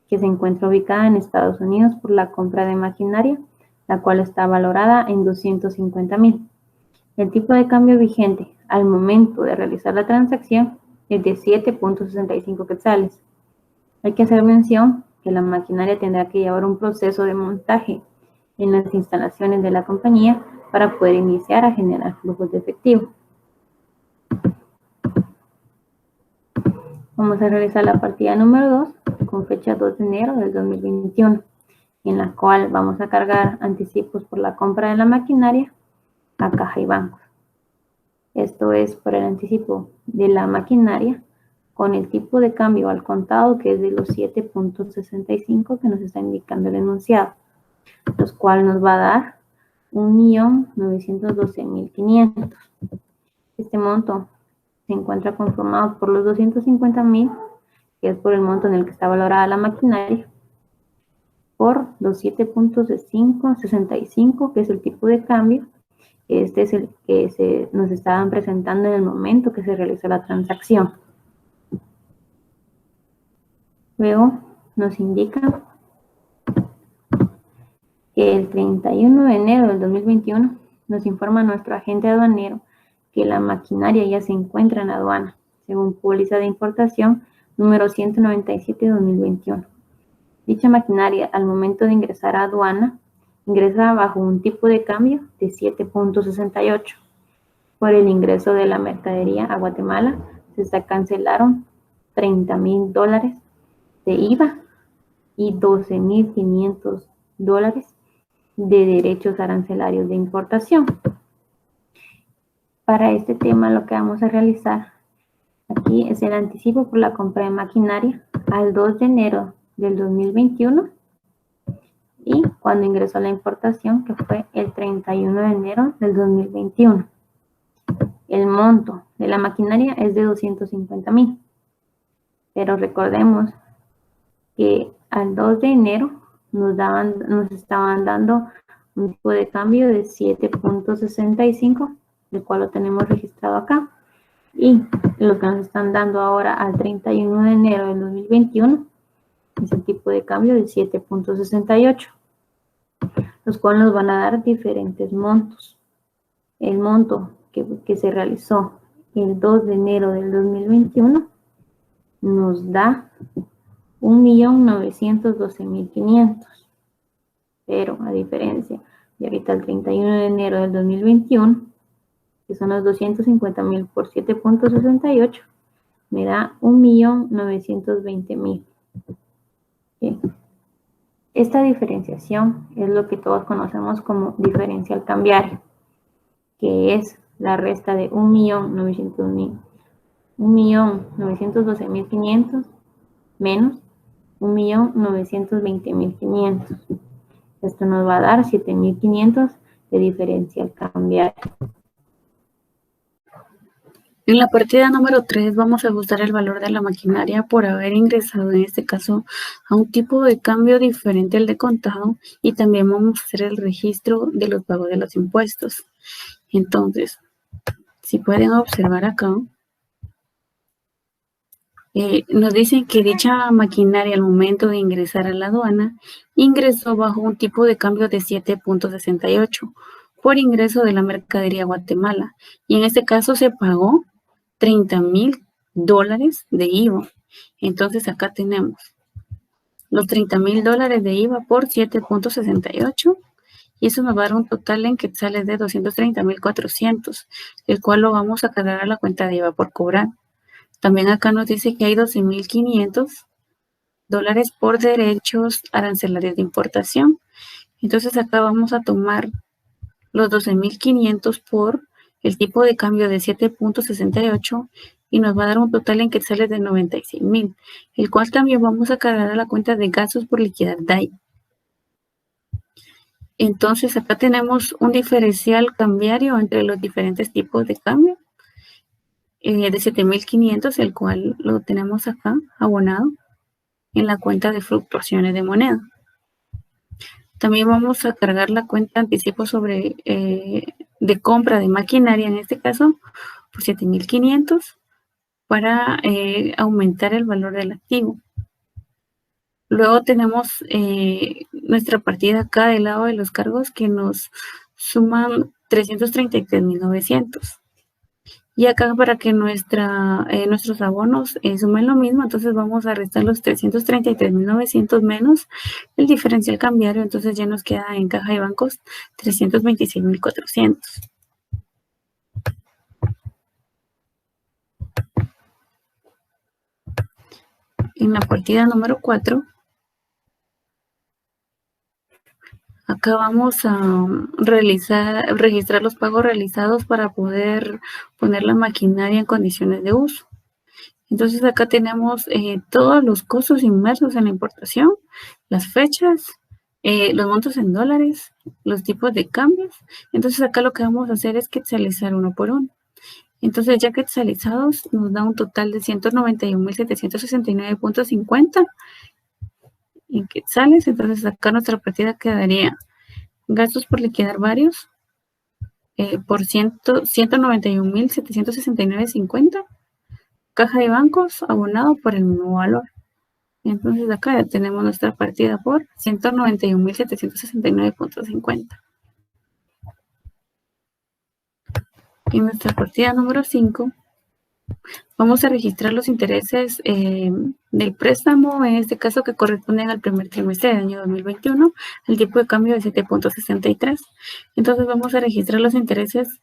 que se encuentra ubicada en Estados Unidos, por la compra de maquinaria, la cual está valorada en 250,000. El tipo de cambio vigente al momento de realizar la transacción es de 7.65 quetzales. Hay que hacer mención que la maquinaria tendrá que llevar un proceso de montaje en las instalaciones de la compañía para poder iniciar a generar flujos de efectivo. Vamos a realizar la partida número 2 con fecha 2 de enero del 2021, en la cual vamos a cargar anticipos por la compra de la maquinaria a caja y bancos. Esto es por el anticipo de la maquinaria con el tipo de cambio al contado, que es de los 7.65 que nos está indicando el enunciado, los cuales nos va a dar 1.912.500. Este monto se encuentra conformado por los 250,000, que es por el monto en el que está valorada la maquinaria, por los 7.65, que es el tipo de cambio. Este es el que nos estaban presentando en el momento que se realizó la transacción. Luego nos indica que el 31 de enero del 2021 nos informa nuestro agente aduanero que la maquinaria ya se encuentra en aduana, según póliza de importación número 197/2021. Dicha maquinaria, al momento de ingresar a aduana, ingresa bajo un tipo de cambio de 7.68. Por el ingreso de la mercadería a Guatemala, se cancelaron $30,000 de IVA y $12,500 de derechos arancelarios de importación. Para este tema, lo que vamos a realizar aquí es el anticipo por la compra de maquinaria al 2 de enero del 2021 y cuando ingresó la importación, que fue el 31 de enero del 2021. El monto de la maquinaria es de 250,000, pero recordemos que al 2 de enero nos estaban dando un tipo de cambio de 7.65, el cual lo tenemos registrado acá, y lo que nos están dando ahora al 31 de enero del 2021 es el tipo de cambio de 7.68, los cuales nos van a dar diferentes montos. El monto que se realizó el 2 de enero del 2021 nos da 1.912.500. Pero a diferencia de ahorita el 31 de enero del 2021, que son los 250.000 por 7.68, me da 1.920.000. Esta diferenciación es lo que todos conocemos como diferencial cambiario, que es la resta de 1.912.500 menos 1.920.500. Esto nos va a dar 7.500 de diferencial cambiario. En la partida número 3 vamos a ajustar el valor de la maquinaria por haber ingresado en este caso a un tipo de cambio diferente al de contado, y también vamos a hacer el registro de los pagos de los impuestos. Entonces, si pueden observar acá, nos dicen que dicha maquinaria al momento de ingresar a la aduana ingresó bajo un tipo de cambio de 7.68 por ingreso de la mercadería a Guatemala, y en este caso se pagó $30.000 de IVA. Entonces acá tenemos los $30.000 de IVA por 7.68, y eso nos va a dar un total en quetzales de 230.400, el cual lo vamos a cargar a la cuenta de IVA por cobrar. También acá nos dice que hay $12.500 por derechos arancelarios de importación. Entonces acá vamos a tomar los 12.500 por el tipo de cambio de 7.68 y nos va a dar un total en quetzales de 96.000, el cual también vamos a cargar a la cuenta de gastos por liquidar DAI. Entonces acá tenemos un diferencial cambiario entre los diferentes tipos de cambio de 7.500, el cual lo tenemos acá abonado en la cuenta de fluctuaciones de moneda. También vamos a cargar la cuenta anticipo sobre de compra de maquinaria, en este caso por 7.500, para aumentar el valor del activo. Luego tenemos nuestra partida acá del lado de los cargos, que nos suman 333.900. Y acá, para que nuestros abonos sumen lo mismo, entonces vamos a restar los 333.900 menos el diferencial cambiario. Entonces ya nos queda en caja y bancos 326.400. En la partida número 4, acá vamos a registrar los pagos realizados para poder poner la maquinaria en condiciones de uso. Entonces acá tenemos todos los costos inmersos en la importación, las fechas, los montos en dólares, los tipos de cambios. Entonces acá lo que vamos a hacer es quetzalizar uno por uno. Entonces ya quetzalizados nos da un total de 191.769.50 en quetzales. Entonces acá nuestra partida quedaría gastos por liquidar varios por 191.769.50, caja de bancos abonado por el mismo valor. Entonces acá ya tenemos nuestra partida por 191.769.50. En nuestra partida número 5 vamos a registrar los intereses del préstamo, en este caso que corresponden al primer trimestre del año 2021, el tipo de cambio de 7.63. Entonces vamos a registrar los intereses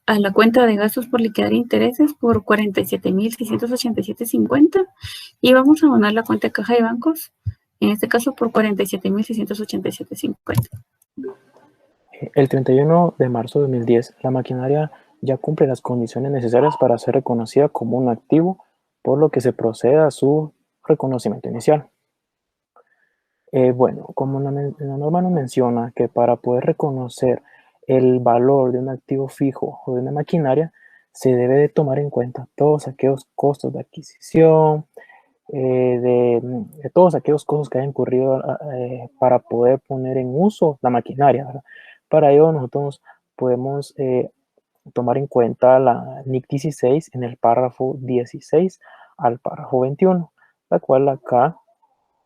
a la cuenta de gastos por liquidar intereses por 47.687.50, y vamos a abonar la cuenta de caja de bancos, en este caso por 47.687.50. El 31 de marzo de 2010, la maquinaria ya cumple las condiciones necesarias para ser reconocida como un activo, por lo que se procede a su reconocimiento inicial. Bueno, como la norma nos menciona que para poder reconocer el valor de un activo fijo o de una maquinaria, se debe de tomar en cuenta todos aquellos costos de adquisición, de todos aquellos costos que hayan incurrido para poder poner en uso la maquinaria, ¿verdad? Para ello nosotros podemos tomar en cuenta la NIC 16 en el párrafo 16 al párrafo 21, la cual acá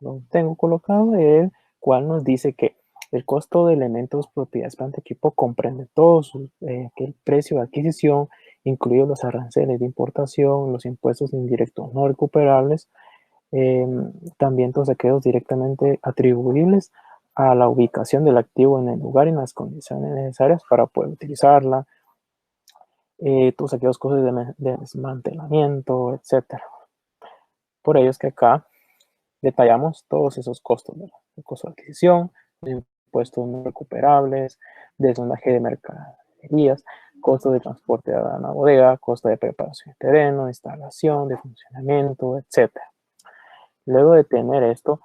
lo tengo colocado, el cual nos dice que el costo de elementos, propiedades, planta, equipo comprende todo el precio de adquisición incluidos los aranceles de importación, los impuestos indirectos no recuperables, también todos aquellos directamente atribuibles a la ubicación del activo en el lugar y en las condiciones necesarias para poder utilizarla, todos aquellos costos de desmantelamiento, etc. Por ello es que acá detallamos todos esos costos, ¿verdad? El costo de adquisición, los impuestos no recuperables, desmontaje de mercaderías, costo de transporte a la bodega, costo de preparación de terreno, instalación, de funcionamiento, etc. Luego de tener esto,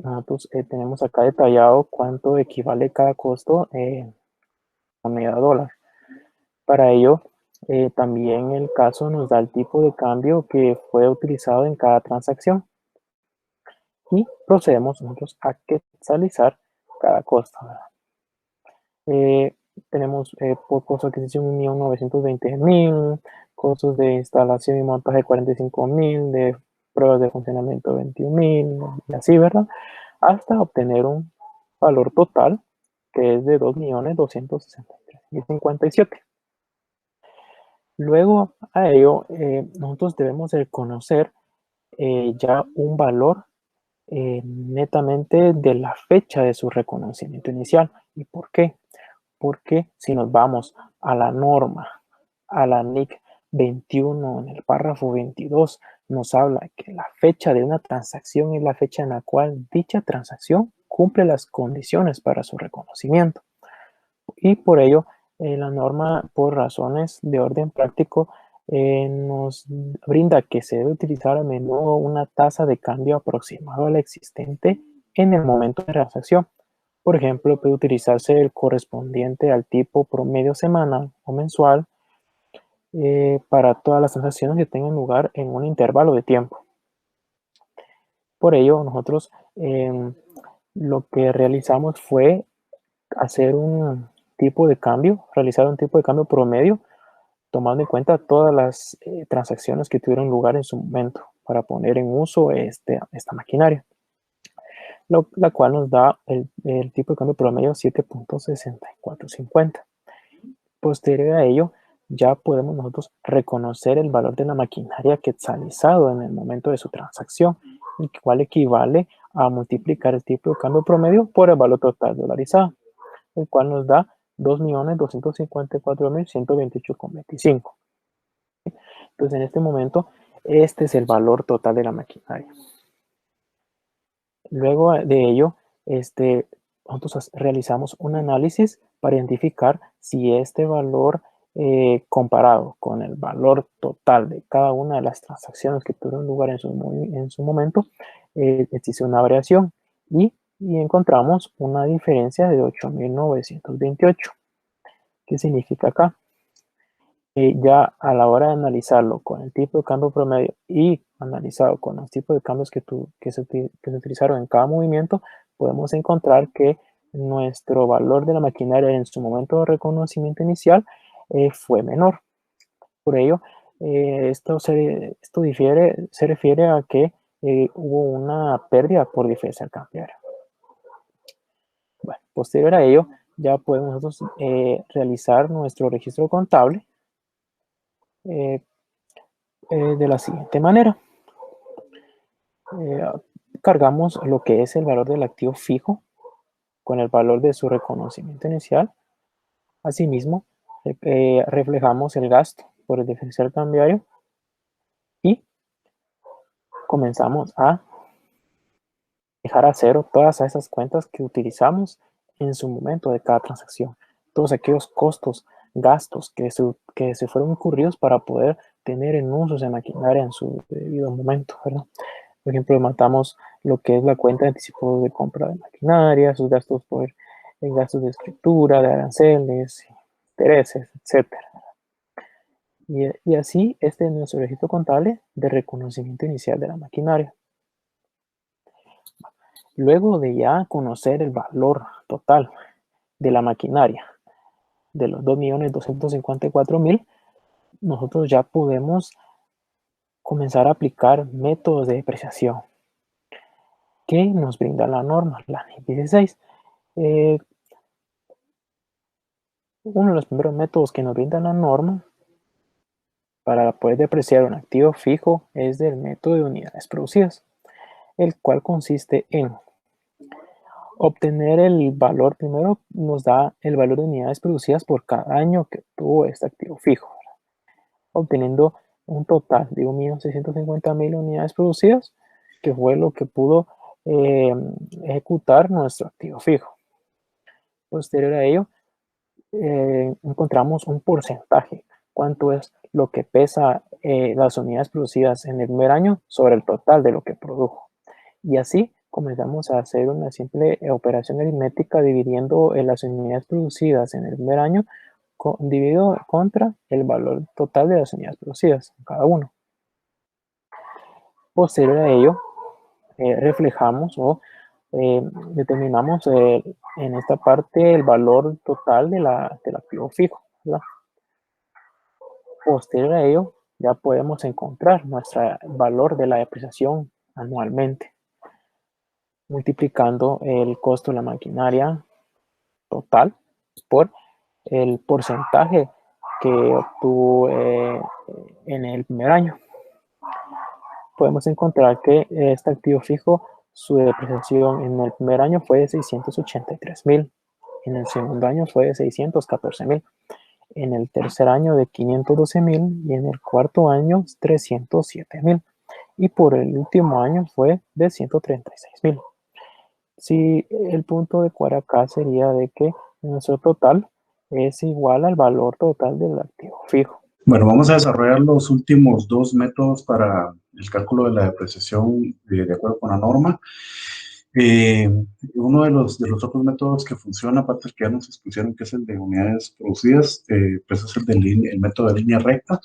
nosotros tenemos acá detallado cuánto equivale cada costo en moneda dólar. Para ello, también el caso nos da el tipo de cambio que fue utilizado en cada transacción. Y procedemos nosotros a quetzalizar cada costo. Tenemos por costo de adquisición 1.920.000, costos de instalación y montaje 45.000, de pruebas de funcionamiento 21.000, y así, ¿verdad? Hasta obtener un valor total que es de 2.263.057. Luego a ello, nosotros debemos de conocer ya un valor netamente de la fecha de su reconocimiento inicial. ¿Y por qué? Porque si nos vamos a la norma, a la NIC 21, en el párrafo 22, nos habla que la fecha de una transacción es la fecha en la cual dicha transacción cumple las condiciones para su reconocimiento. Y por ello, la norma, por razones de orden práctico, nos brinda que se debe utilizar a menudo una tasa de cambio aproximada a la existente en el momento de transacción. Por ejemplo, puede utilizarse el correspondiente al tipo promedio semanal o mensual para todas las transacciones que tengan lugar en un intervalo de tiempo. Por ello, nosotros lo que realizamos fue hacer un tipo de cambio, realizar un tipo de cambio promedio, tomando en cuenta todas las transacciones que tuvieron lugar en su momento para poner en uso esta maquinaria, la cual nos da el tipo de cambio promedio 7.6450. Posterior a ello, ya podemos nosotros reconocer el valor de la maquinaria quetzalizado en el momento de su transacción, el cual equivale a multiplicar el tipo de cambio promedio por el valor total dolarizado, el cual nos da 2.254.128,25. Entonces, en este momento, este es el valor total de la maquinaria. Luego de ello, nosotros realizamos un análisis para identificar si este valor comparado con el valor total de cada una de las transacciones que tuvieron lugar en su momento, existe una variación y encontramos una diferencia de 8.928. ¿Qué significa acá? Ya a la hora de analizarlo con el tipo de cambio promedio y analizado con los tipos de cambios que se utilizaron en cada movimiento, podemos encontrar que nuestro valor de la maquinaria en su momento de reconocimiento inicial fue menor. Por ello, esto se refiere a que hubo una pérdida por diferencia cambiaria. Bueno, posterior a ello, ya podemos nosotros realizar nuestro registro contable de la siguiente manera. Cargamos lo que es el valor del activo fijo con el valor de su reconocimiento inicial. Asimismo, reflejamos el gasto por el diferencial cambiario y comenzamos a dejar a cero todas esas cuentas que utilizamos en su momento de cada transacción. Todos aquellos costos, gastos que se fueron incurridos para poder tener en uso esa maquinaria en su debido momento, ¿verdad? Por ejemplo, matamos lo que es la cuenta de anticipo de compra de maquinaria, sus gastos por gastos de escritura, de aranceles, intereses, etc. Y así, este es nuestro registro contable de reconocimiento inicial de la maquinaria. Luego de ya conocer el valor total de la maquinaria, de los 2.254.000, nosotros ya podemos comenzar a aplicar métodos de depreciación que nos brinda la norma, la NIC 16. Uno de los primeros métodos que nos brinda la norma para poder depreciar un activo fijo es del método de unidades producidas, el cual consiste en obtener el valor, primero nos da el valor de unidades producidas por cada año que tuvo este activo fijo, ¿verdad? Obteniendo un total de 1.650.000 unidades producidas, que fue lo que pudo ejecutar nuestro activo fijo. Posterior a ello, encontramos un porcentaje, cuánto es lo que pesa las unidades producidas en el primer año sobre el total de lo que produjo. Y así comenzamos a hacer una simple operación aritmética dividiendo las unidades producidas en el primer año dividido contra el valor total de las unidades producidas en cada uno. Posterior a ello, reflejamos o determinamos en esta parte el valor total del activo fijo, ¿verdad? Posterior a ello, ya podemos encontrar nuestro valor de la depreciación anualmente, multiplicando el costo de la maquinaria total por el porcentaje que obtuvo en el primer año. Podemos encontrar que este activo fijo, su depreciación en el primer año fue de 683.000, en el segundo año fue de 614.000, en el tercer año de 512.000 y en el cuarto año 307.000 y por el último año fue de 136.000. Si el punto de cuadro acá sería de que nuestro total es igual al valor total del activo fijo. Bueno, vamos a desarrollar los últimos dos métodos para el cálculo de la depreciación de acuerdo con la norma. Uno de los otros métodos que funciona, aparte del que ya nos expusieron, que es el de unidades producidas, pues es el método de línea recta.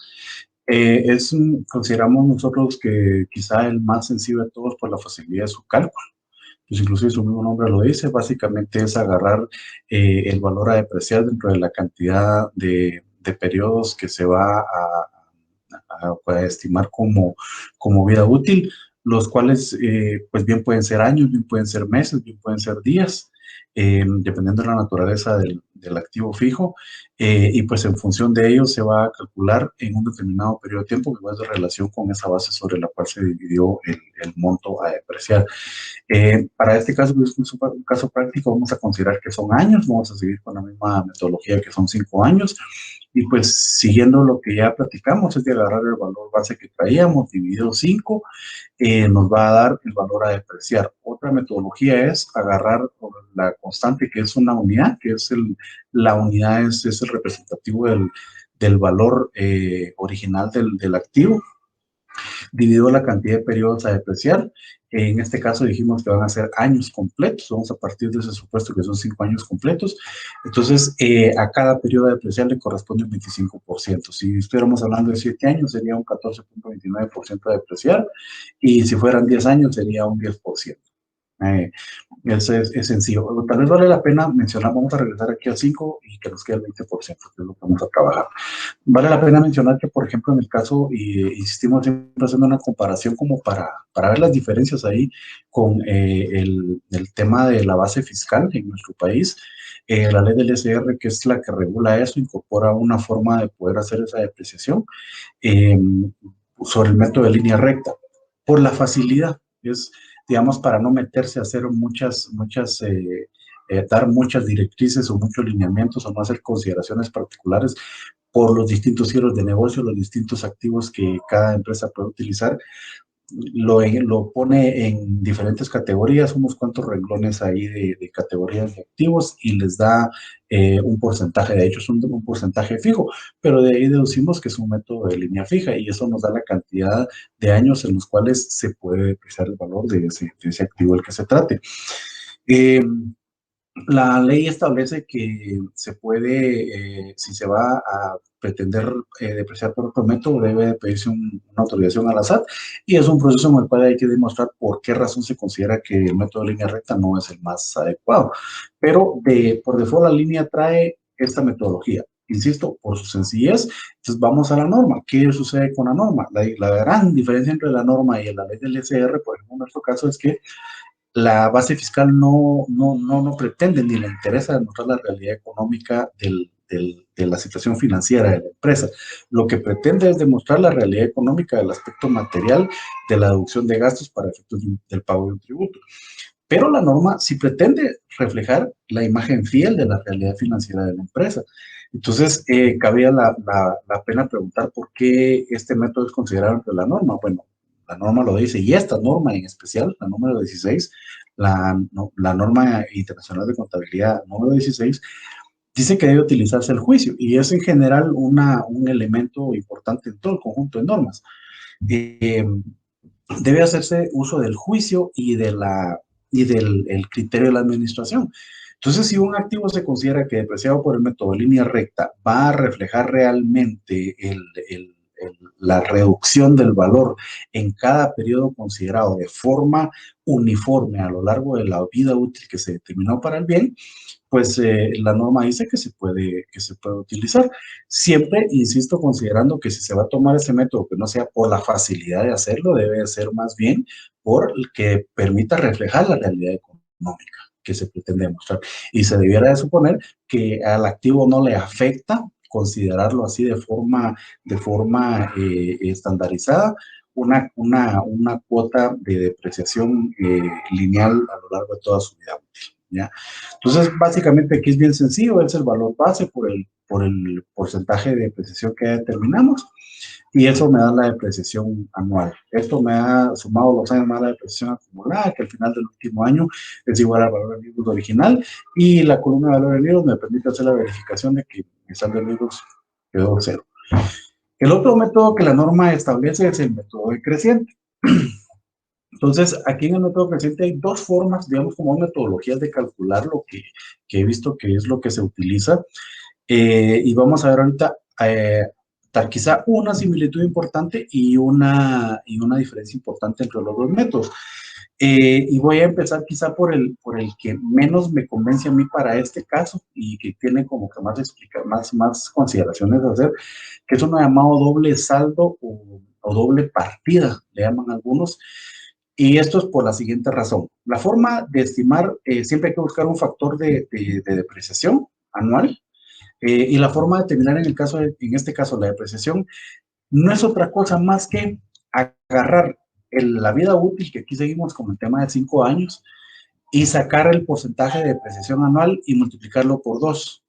Consideramos nosotros que quizá el más sencillo de todos por la facilidad de su cálculo. Pues inclusive su mismo nombre lo dice, básicamente es agarrar el valor a depreciar dentro de la cantidad de periodos que se va a estimar como vida útil, los cuales pues bien pueden ser años, bien pueden ser meses, bien pueden ser días, dependiendo de la naturaleza del activo fijo, y pues en función de ello se va a calcular en un determinado periodo de tiempo que va a ser relación con esa base sobre la cual se dividió el monto a depreciar. Para este caso, pues, un caso práctico, vamos a considerar que son años, vamos a seguir con la misma metodología que son 5 años, y pues siguiendo lo que ya platicamos, es de agarrar el valor base que traíamos, dividido 5, nos va a dar el valor a depreciar. Otra metodología es agarrar la constante, que es una unidad, que es la unidad es el representativo del valor original del activo, dividido la cantidad de periodos a depreciar. En este caso dijimos que van a ser años completos, vamos a partir de ese supuesto que son 5 años completos. Entonces, a cada periodo a depreciar le corresponde un 25%. Si estuviéramos hablando de 7 años, sería un 14.29% a depreciar, y si fueran 10 años, sería un 10%. Eso es sencillo. Tal vez vale la pena mencionar, vamos a regresar aquí al 5 y que nos quede el 20%, que es lo que vamos a trabajar. Vale la pena mencionar que, por ejemplo, en el caso, y insistimos siempre haciendo una comparación como para ver las diferencias ahí con el tema de la base fiscal en nuestro país. La ley del SR, que es la que regula eso, incorpora una forma de poder hacer esa depreciación sobre el método de línea recta, por la facilidad, es, digamos, para no meterse a hacer dar muchas directrices o muchos lineamientos o no hacer consideraciones particulares por los distintos giros de negocio, los distintos activos que cada empresa puede utilizar. Lo pone en diferentes categorías, unos cuantos renglones ahí de categorías de activos, y les da un porcentaje, de hecho es un porcentaje fijo, pero de ahí deducimos que es un método de línea fija, y eso nos da la cantidad de años en los cuales se puede depreciar el valor de ese activo del que se trate. La ley establece que se puede, si se va a pretender depreciar por otro método, debe pedirse una autorización a la SAT, y es un proceso en el cual hay que demostrar por qué razón se considera que el método de línea recta no es el más adecuado. Pero por default la línea trae esta metodología, insisto, por su sencillez. Entonces vamos a la norma. ¿Qué sucede con la norma? La gran diferencia entre la norma y la ley del SR, por ejemplo, en nuestro caso, es que la base fiscal no pretende ni le interesa demostrar la realidad económica del de la situación financiera de la empresa. Lo que pretende es demostrar la realidad económica del aspecto material de la deducción de gastos para efectos del pago de un tributo. Pero la norma sí pretende reflejar la imagen fiel de la realidad financiera de la empresa. Entonces, cabría la pena preguntar por qué este método es considerado entre la norma. Bueno, la norma lo dice, y esta norma en especial, la número 16, la norma internacional de contabilidad número 16, dice que debe utilizarse el juicio, y es en general un elemento importante en todo el conjunto de normas. Debe hacerse uso del juicio y del el criterio de la administración. Entonces, si un activo se considera que depreciado por el método de línea recta va a reflejar realmente la reducción del valor en cada periodo considerado de forma uniforme a lo largo de la vida útil que se determinó para el bien, pues la norma dice que se puede utilizar. Siempre, insisto, considerando que si se va a tomar ese método, que no sea por la facilidad de hacerlo, debe ser más bien por el que permita reflejar la realidad económica que se pretende demostrar. Y se debiera de suponer que al activo no le afecta considerarlo así de forma estandarizada, una cuota de depreciación lineal a lo largo de toda su vida útil, ¿ya? Entonces, básicamente aquí es bien sencillo, es el valor base por el porcentaje de depreciación que ya determinamos, y eso me da la depreciación anual. Esto me ha sumado los años más la depreciación acumulada, que al final del último año es igual al valor de libros original, y la columna de valor de libros me permite hacer la verificación de que mi saldo de libros quedó cero. El otro método que la norma establece es el método decreciente. Entonces, aquí en el método decreciente hay dos formas, digamos, como metodologías de calcular lo que he visto que es lo que se utiliza. Y vamos a ver ahorita quizá una similitud importante y una diferencia importante entre los dos métodos. Y voy a empezar quizá por el que menos me convence a mí para este caso y que tiene como que más consideraciones a hacer, que es uno llamado doble saldo o doble partida, le llaman algunos. Y esto es por la siguiente razón. La forma de estimar, siempre hay que buscar un factor de depreciación anual, y la forma de determinar en este caso la depreciación no es otra cosa más que agarrar la vida útil, que aquí seguimos con el tema de 5 años, y sacar el porcentaje de depreciación anual y multiplicarlo por 2.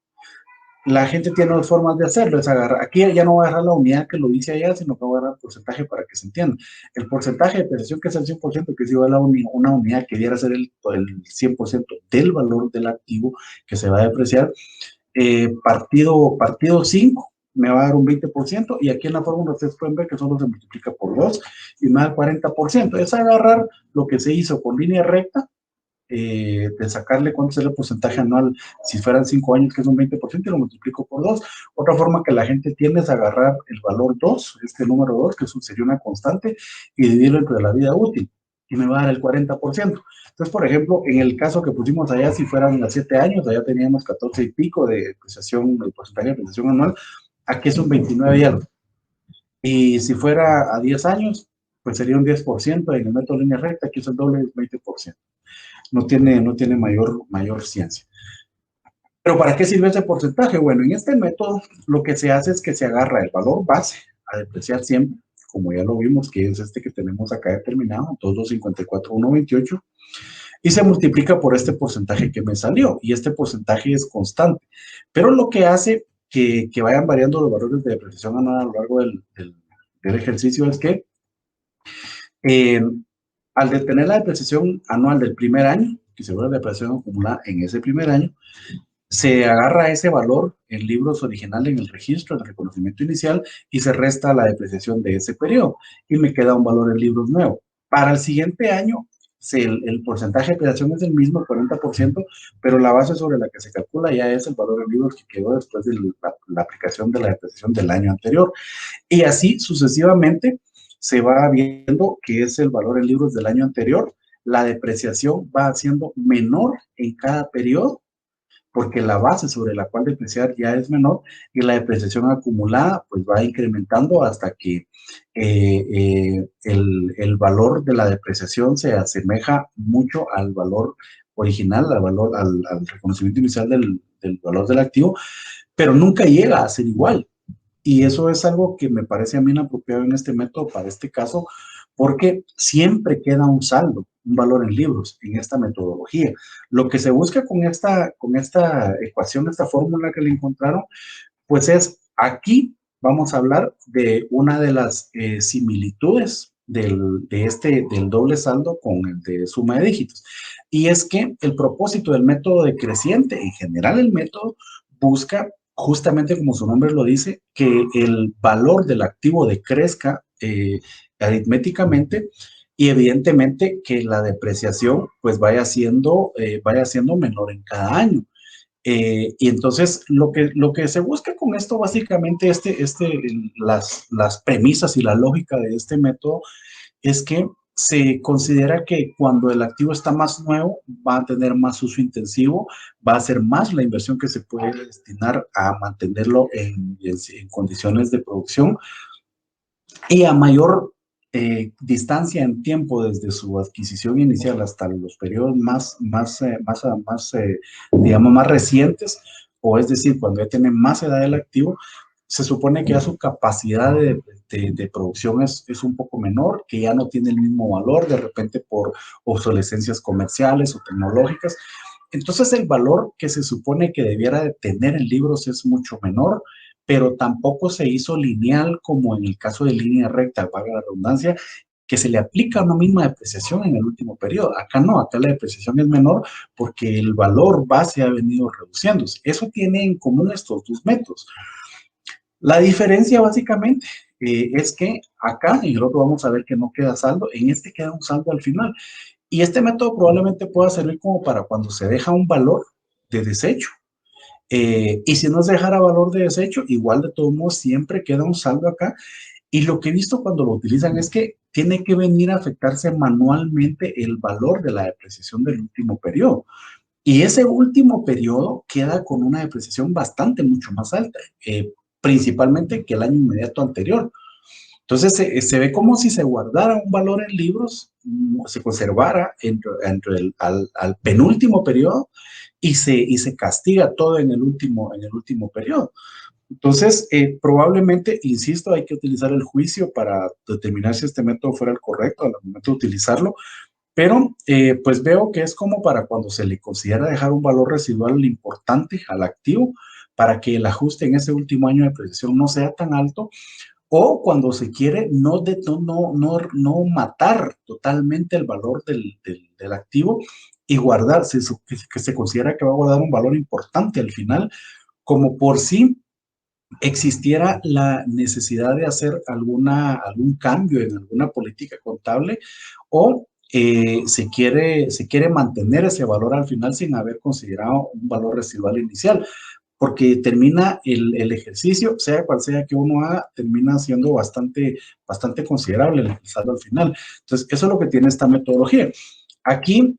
La gente tiene dos formas de hacerlo, es agarrar, aquí ya no voy a agarrar la unidad que lo dice allá, sino que voy a agarrar el porcentaje para que se entienda. El porcentaje de depreciación, que es el 100%, que es igual a una unidad que diera ser el 100% del valor del activo que se va a depreciar, partido 5, me va a dar un 20%, y aquí en la fórmula ustedes pueden ver que solo se multiplica por 2 y me da el 40%. Es agarrar lo que se hizo con línea recta, de sacarle cuánto es el porcentaje anual, si fueran 5 años, que es un 20%, y lo multiplico por 2. Otra forma que la gente tiene es agarrar el valor 2, este número 2, que sería una constante, y dividirlo entre la vida útil, y me va a dar el 40%. Entonces, por ejemplo, en el caso que pusimos allá, si fueran a 7 años, allá teníamos 14 y pico de depreciación, el porcentaje de depreciación anual, aquí es un 29 y algo. Y si fuera a 10 años, pues sería un 10%, en el método de línea recta, aquí es el doble, 20%. No tiene mayor ciencia. ¿Pero para qué sirve ese porcentaje? Bueno, en este método lo que se hace es que se agarra el valor base a depreciar siempre, como ya lo vimos, que es este que tenemos acá determinado, 2.254.128, y se multiplica por este porcentaje que me salió, y este porcentaje es constante. Pero lo que hace que vayan variando los valores de depreciación anual a lo largo del ejercicio es que al detener la depreciación anual del primer año, que se vuelve la depreciación acumulada en ese primer año, se agarra ese valor en libros originales en el registro, en el reconocimiento inicial, y se resta la depreciación de ese periodo, y me queda un valor en libros nuevo. Para el siguiente año, el porcentaje de depreciación es el mismo, el 40%, pero la base sobre la que se calcula ya es el valor en libros que quedó después de la aplicación de la depreciación del año anterior. Y así sucesivamente se va viendo que es el valor en libros del año anterior. La depreciación va siendo menor en cada periodo, porque la base sobre la cual depreciar ya es menor, y la depreciación acumulada pues va incrementando hasta que el valor de la depreciación se asemeja mucho al valor original, al reconocimiento inicial del valor del activo, pero nunca llega a ser igual. Y eso es algo que me parece a mí inapropiado en este método para este caso, porque siempre queda un saldo, un valor en libros en esta metodología. Lo que se busca con esta ecuación, esta fórmula que le encontraron, pues es aquí vamos a hablar de una de las similitudes del doble saldo con el de suma de dígitos. Y es que el propósito del método decreciente, en general el método busca justamente como su nombre lo dice, que el valor del activo decrezca aritméticamente y evidentemente que la depreciación pues vaya siendo menor en cada año. Y entonces lo que se busca con esto básicamente, las premisas y la lógica de este método es que se considera que cuando el activo está más nuevo, va a tener más uso intensivo, va a ser más la inversión que se puede destinar a mantenerlo en condiciones de producción y a mayor distancia en tiempo desde su adquisición inicial hasta los periodos digamos, más recientes, o es decir, cuando ya tiene más edad el activo, se supone que ya su capacidad de producción es un poco menor, que ya no tiene el mismo valor, de repente por obsolescencias comerciales o tecnológicas. Entonces el valor que se supone que debiera de tener en libros es mucho menor, pero tampoco se hizo lineal como en el caso de línea recta, valga la redundancia, que se le aplica una misma depreciación en el último periodo. Acá no, acá la depreciación es menor porque el valor base ha venido reduciéndose. Eso tiene en común estos dos métodos. La diferencia básicamente es que acá, en el otro vamos a ver que no queda saldo, en este queda un saldo al final. Y este método probablemente pueda servir como para cuando se deja un valor de desecho. Y si no se dejara valor de desecho, igual de todos modos siempre queda un saldo acá. Y lo que he visto cuando lo utilizan es que tiene que venir a afectarse manualmente el valor de la depreciación del último periodo. Y ese último periodo queda con una depreciación mucho más alta, principalmente que el año inmediato anterior. Entonces se ve como si se guardara un valor en libros, se conservara al penúltimo periodo y se castiga todo en el último periodo. Entonces, probablemente, insisto, hay que utilizar el juicio para determinar si este método fuera el correcto al momento de utilizarlo, pero pues veo que es como para cuando se le considera dejar un valor residual importante al activo para que el ajuste en ese último año de depreciación no sea tan alto, o cuando se quiere no matar totalmente el valor del activo y guardarse, que se considera que va a guardar un valor importante al final, como por si existiera la necesidad de hacer algún cambio en alguna política contable, o se quiere mantener ese valor al final sin haber considerado un valor residual inicial, porque termina el ejercicio, sea cual sea que uno haga, termina siendo bastante considerable el saldo al final. Entonces, eso es lo que tiene esta metodología. Aquí,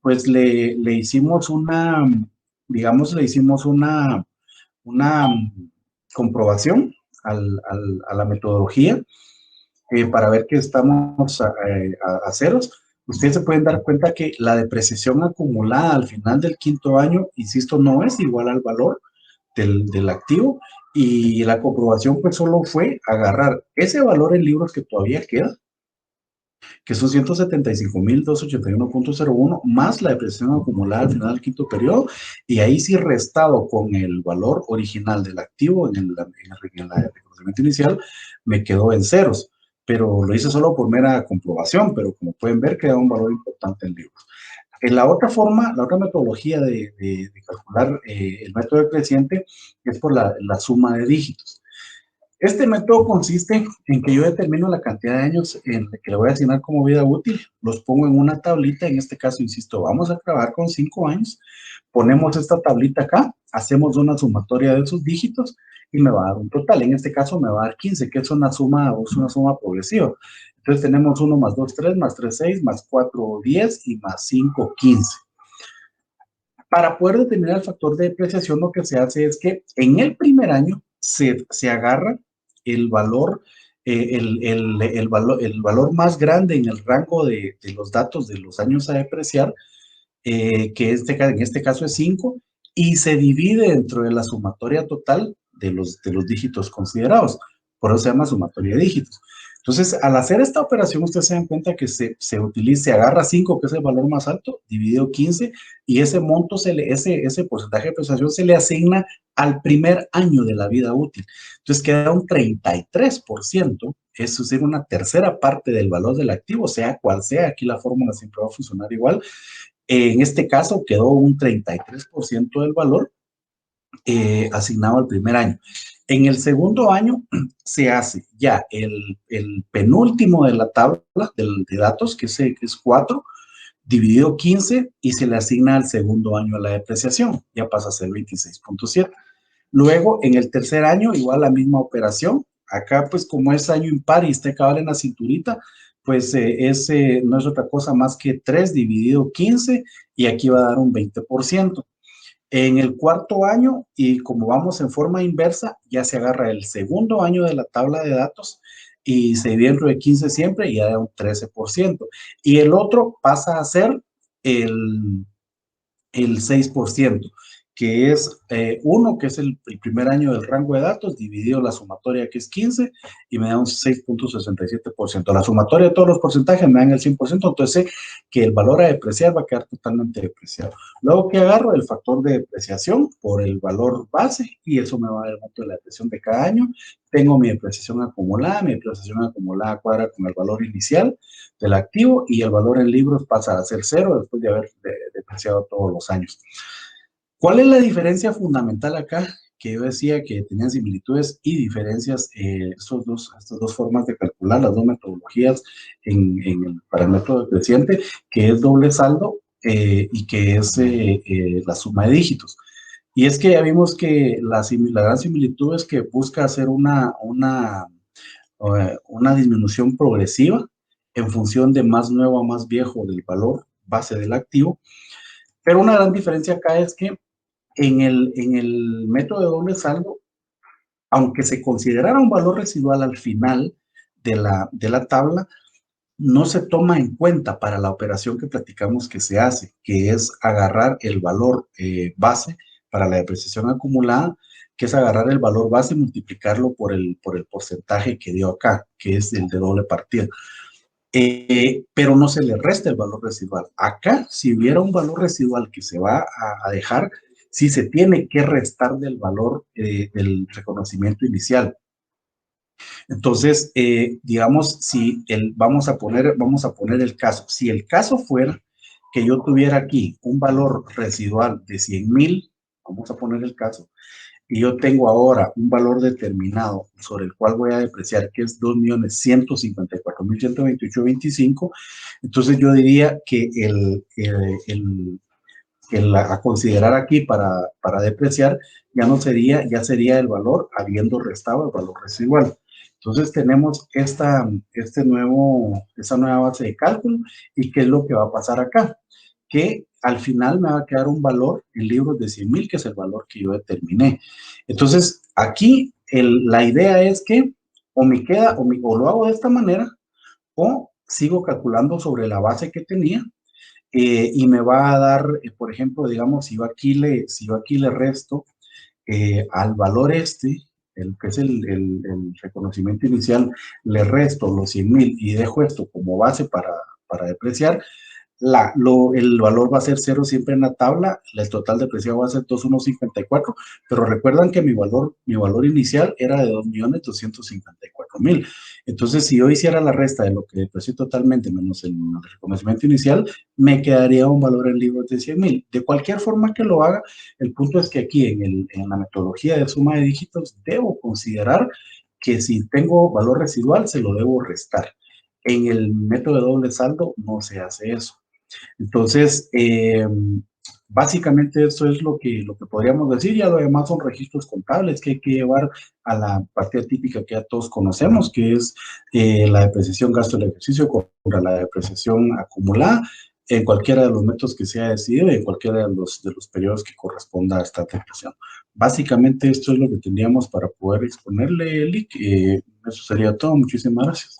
pues le hicimos una comprobación a la metodología para ver que estamos a ceros. Ustedes se pueden dar cuenta que la depreciación acumulada al final del quinto año, insisto, no es igual al valor del activo, y la comprobación pues solo fue agarrar ese valor en libros que todavía queda, que son 175.281.01, más la depreciación acumulada al final del quinto periodo, y ahí sí restado con el valor original del activo en el reconocimiento inicial, me quedó en ceros, pero lo hice solo por mera comprobación, pero como pueden ver queda un valor importante en libros. En la otra forma, la otra metodología de calcular el método decreciente es por la suma de dígitos. Este método consiste en que yo determino la cantidad de años en que le voy a asignar como vida útil, los pongo en una tablita, en este caso, insisto, vamos a trabajar con 5 años, ponemos esta tablita acá, hacemos una sumatoria de sus dígitos y me va a dar un total. En este caso me va a dar 15, que es una suma progresiva. Entonces tenemos 1 más 2, 3, más 3, 6, más 4, 10 y más 5, 15. Para poder determinar el factor de depreciación, lo que se hace es que en el primer año se agarra el valor, el valor más grande en el rango de los datos de los años a depreciar, que en este caso es 5, y se divide dentro de la sumatoria total de los dígitos considerados. Por eso se llama sumatoria de dígitos. Entonces, al hacer esta operación, ustedes se dan cuenta que se agarra 5, que es el valor más alto, dividido 15, y ese monto, ese porcentaje de prestación se le asigna al primer año de la vida útil. Entonces, queda un 33%, es decir, una tercera parte del valor del activo, sea cual sea, aquí la fórmula siempre va a funcionar igual. En este caso, quedó un 33% del valor asignado al primer año. En el segundo año se hace ya el penúltimo de la tabla de datos, que es 4, dividido 15, y se le asigna al segundo año a la depreciación, ya pasa a ser 26.7. Luego, en el tercer año, igual la misma operación. Acá, pues, como es año impar y está cabal en la cinturita, pues no es otra cosa más que 3 dividido 15, y aquí va a dar un 20%. En el cuarto año, y como vamos en forma inversa, ya se agarra el segundo año de la tabla de datos y se divide dentro de 15 siempre y ya da un 13%. Y el otro pasa a ser el 6%, que es 1, que es el primer año del rango de datos, dividido la sumatoria, que es 15, y me da un 6.67%. La sumatoria de todos los porcentajes me dan el 100%, entonces sé que el valor a depreciar va a quedar totalmente depreciado. Luego que agarro el factor de depreciación por el valor base, y eso me va a dar el monto de la depreciación de cada año. Tengo mi depreciación acumulada cuadra con el valor inicial del activo, y el valor en libros pasa a ser 0 después de haber depreciado todos los años. ¿Cuál es la diferencia fundamental acá? Que yo decía que tenían similitudes y diferencias estas dos formas de calcular, las dos metodologías para el método decreciente, que es doble saldo y que es la suma de dígitos. Y es que ya vimos que la gran similitud es que busca hacer una disminución progresiva en función de más nuevo a más viejo del valor base del activo. Pero una gran diferencia acá es que en el método de doble saldo, aunque se considerara un valor residual al final de la tabla, no se toma en cuenta para la operación que platicamos que se hace, que es agarrar el valor base para la depreciación acumulada, que es agarrar el valor base y multiplicarlo por el porcentaje que dio acá, que es el de doble partida. Pero no se le resta el valor residual. Acá, si hubiera un valor residual que se va a dejar, sí se tiene que restar del valor del reconocimiento inicial. Entonces, digamos, vamos a poner el caso. Si el caso fuera que yo tuviera aquí un valor residual de 100,000, vamos a poner el caso, y yo tengo ahora un valor determinado sobre el cual voy a depreciar, que es 2.154.128.25, entonces yo diría que a considerar aquí para depreciar ya sería el valor habiendo restado el valor residual. Entonces tenemos esa nueva base de cálculo. ¿Y qué es lo que va a pasar acá? Que al final me va a quedar un valor en libros de 100,000, que es el valor que yo determiné. Entonces, aquí la idea es que o lo hago de esta manera, o sigo calculando sobre la base que tenía, y me va a dar, por ejemplo, digamos, si yo aquí le resto al valor el que es el reconocimiento inicial, le resto los 100,000 y dejo esto como base para depreciar, el valor va a ser 0 siempre en la tabla, el total depreciado va a ser 2.154, pero recuerdan que mi valor inicial era de 2.254.000. Entonces, si yo hiciera la resta de lo que deprecié totalmente menos el reconocimiento inicial, me quedaría un valor en libros de 100,000. De cualquier forma que lo haga, el punto es que aquí en la metodología de suma de dígitos debo considerar que si tengo valor residual, se lo debo restar. En el método de doble saldo no se hace eso. Entonces, básicamente eso es lo que podríamos decir. Ya lo demás son registros contables que hay que llevar a la partida típica que ya todos conocemos, que es la depreciación gasto del ejercicio contra la depreciación acumulada, en cualquiera de los métodos que se haya decidido y en cualquiera de los periodos que corresponda a esta depreciación. Básicamente esto es lo que tendríamos para poder exponerle, Elic. Eso sería todo. Muchísimas gracias.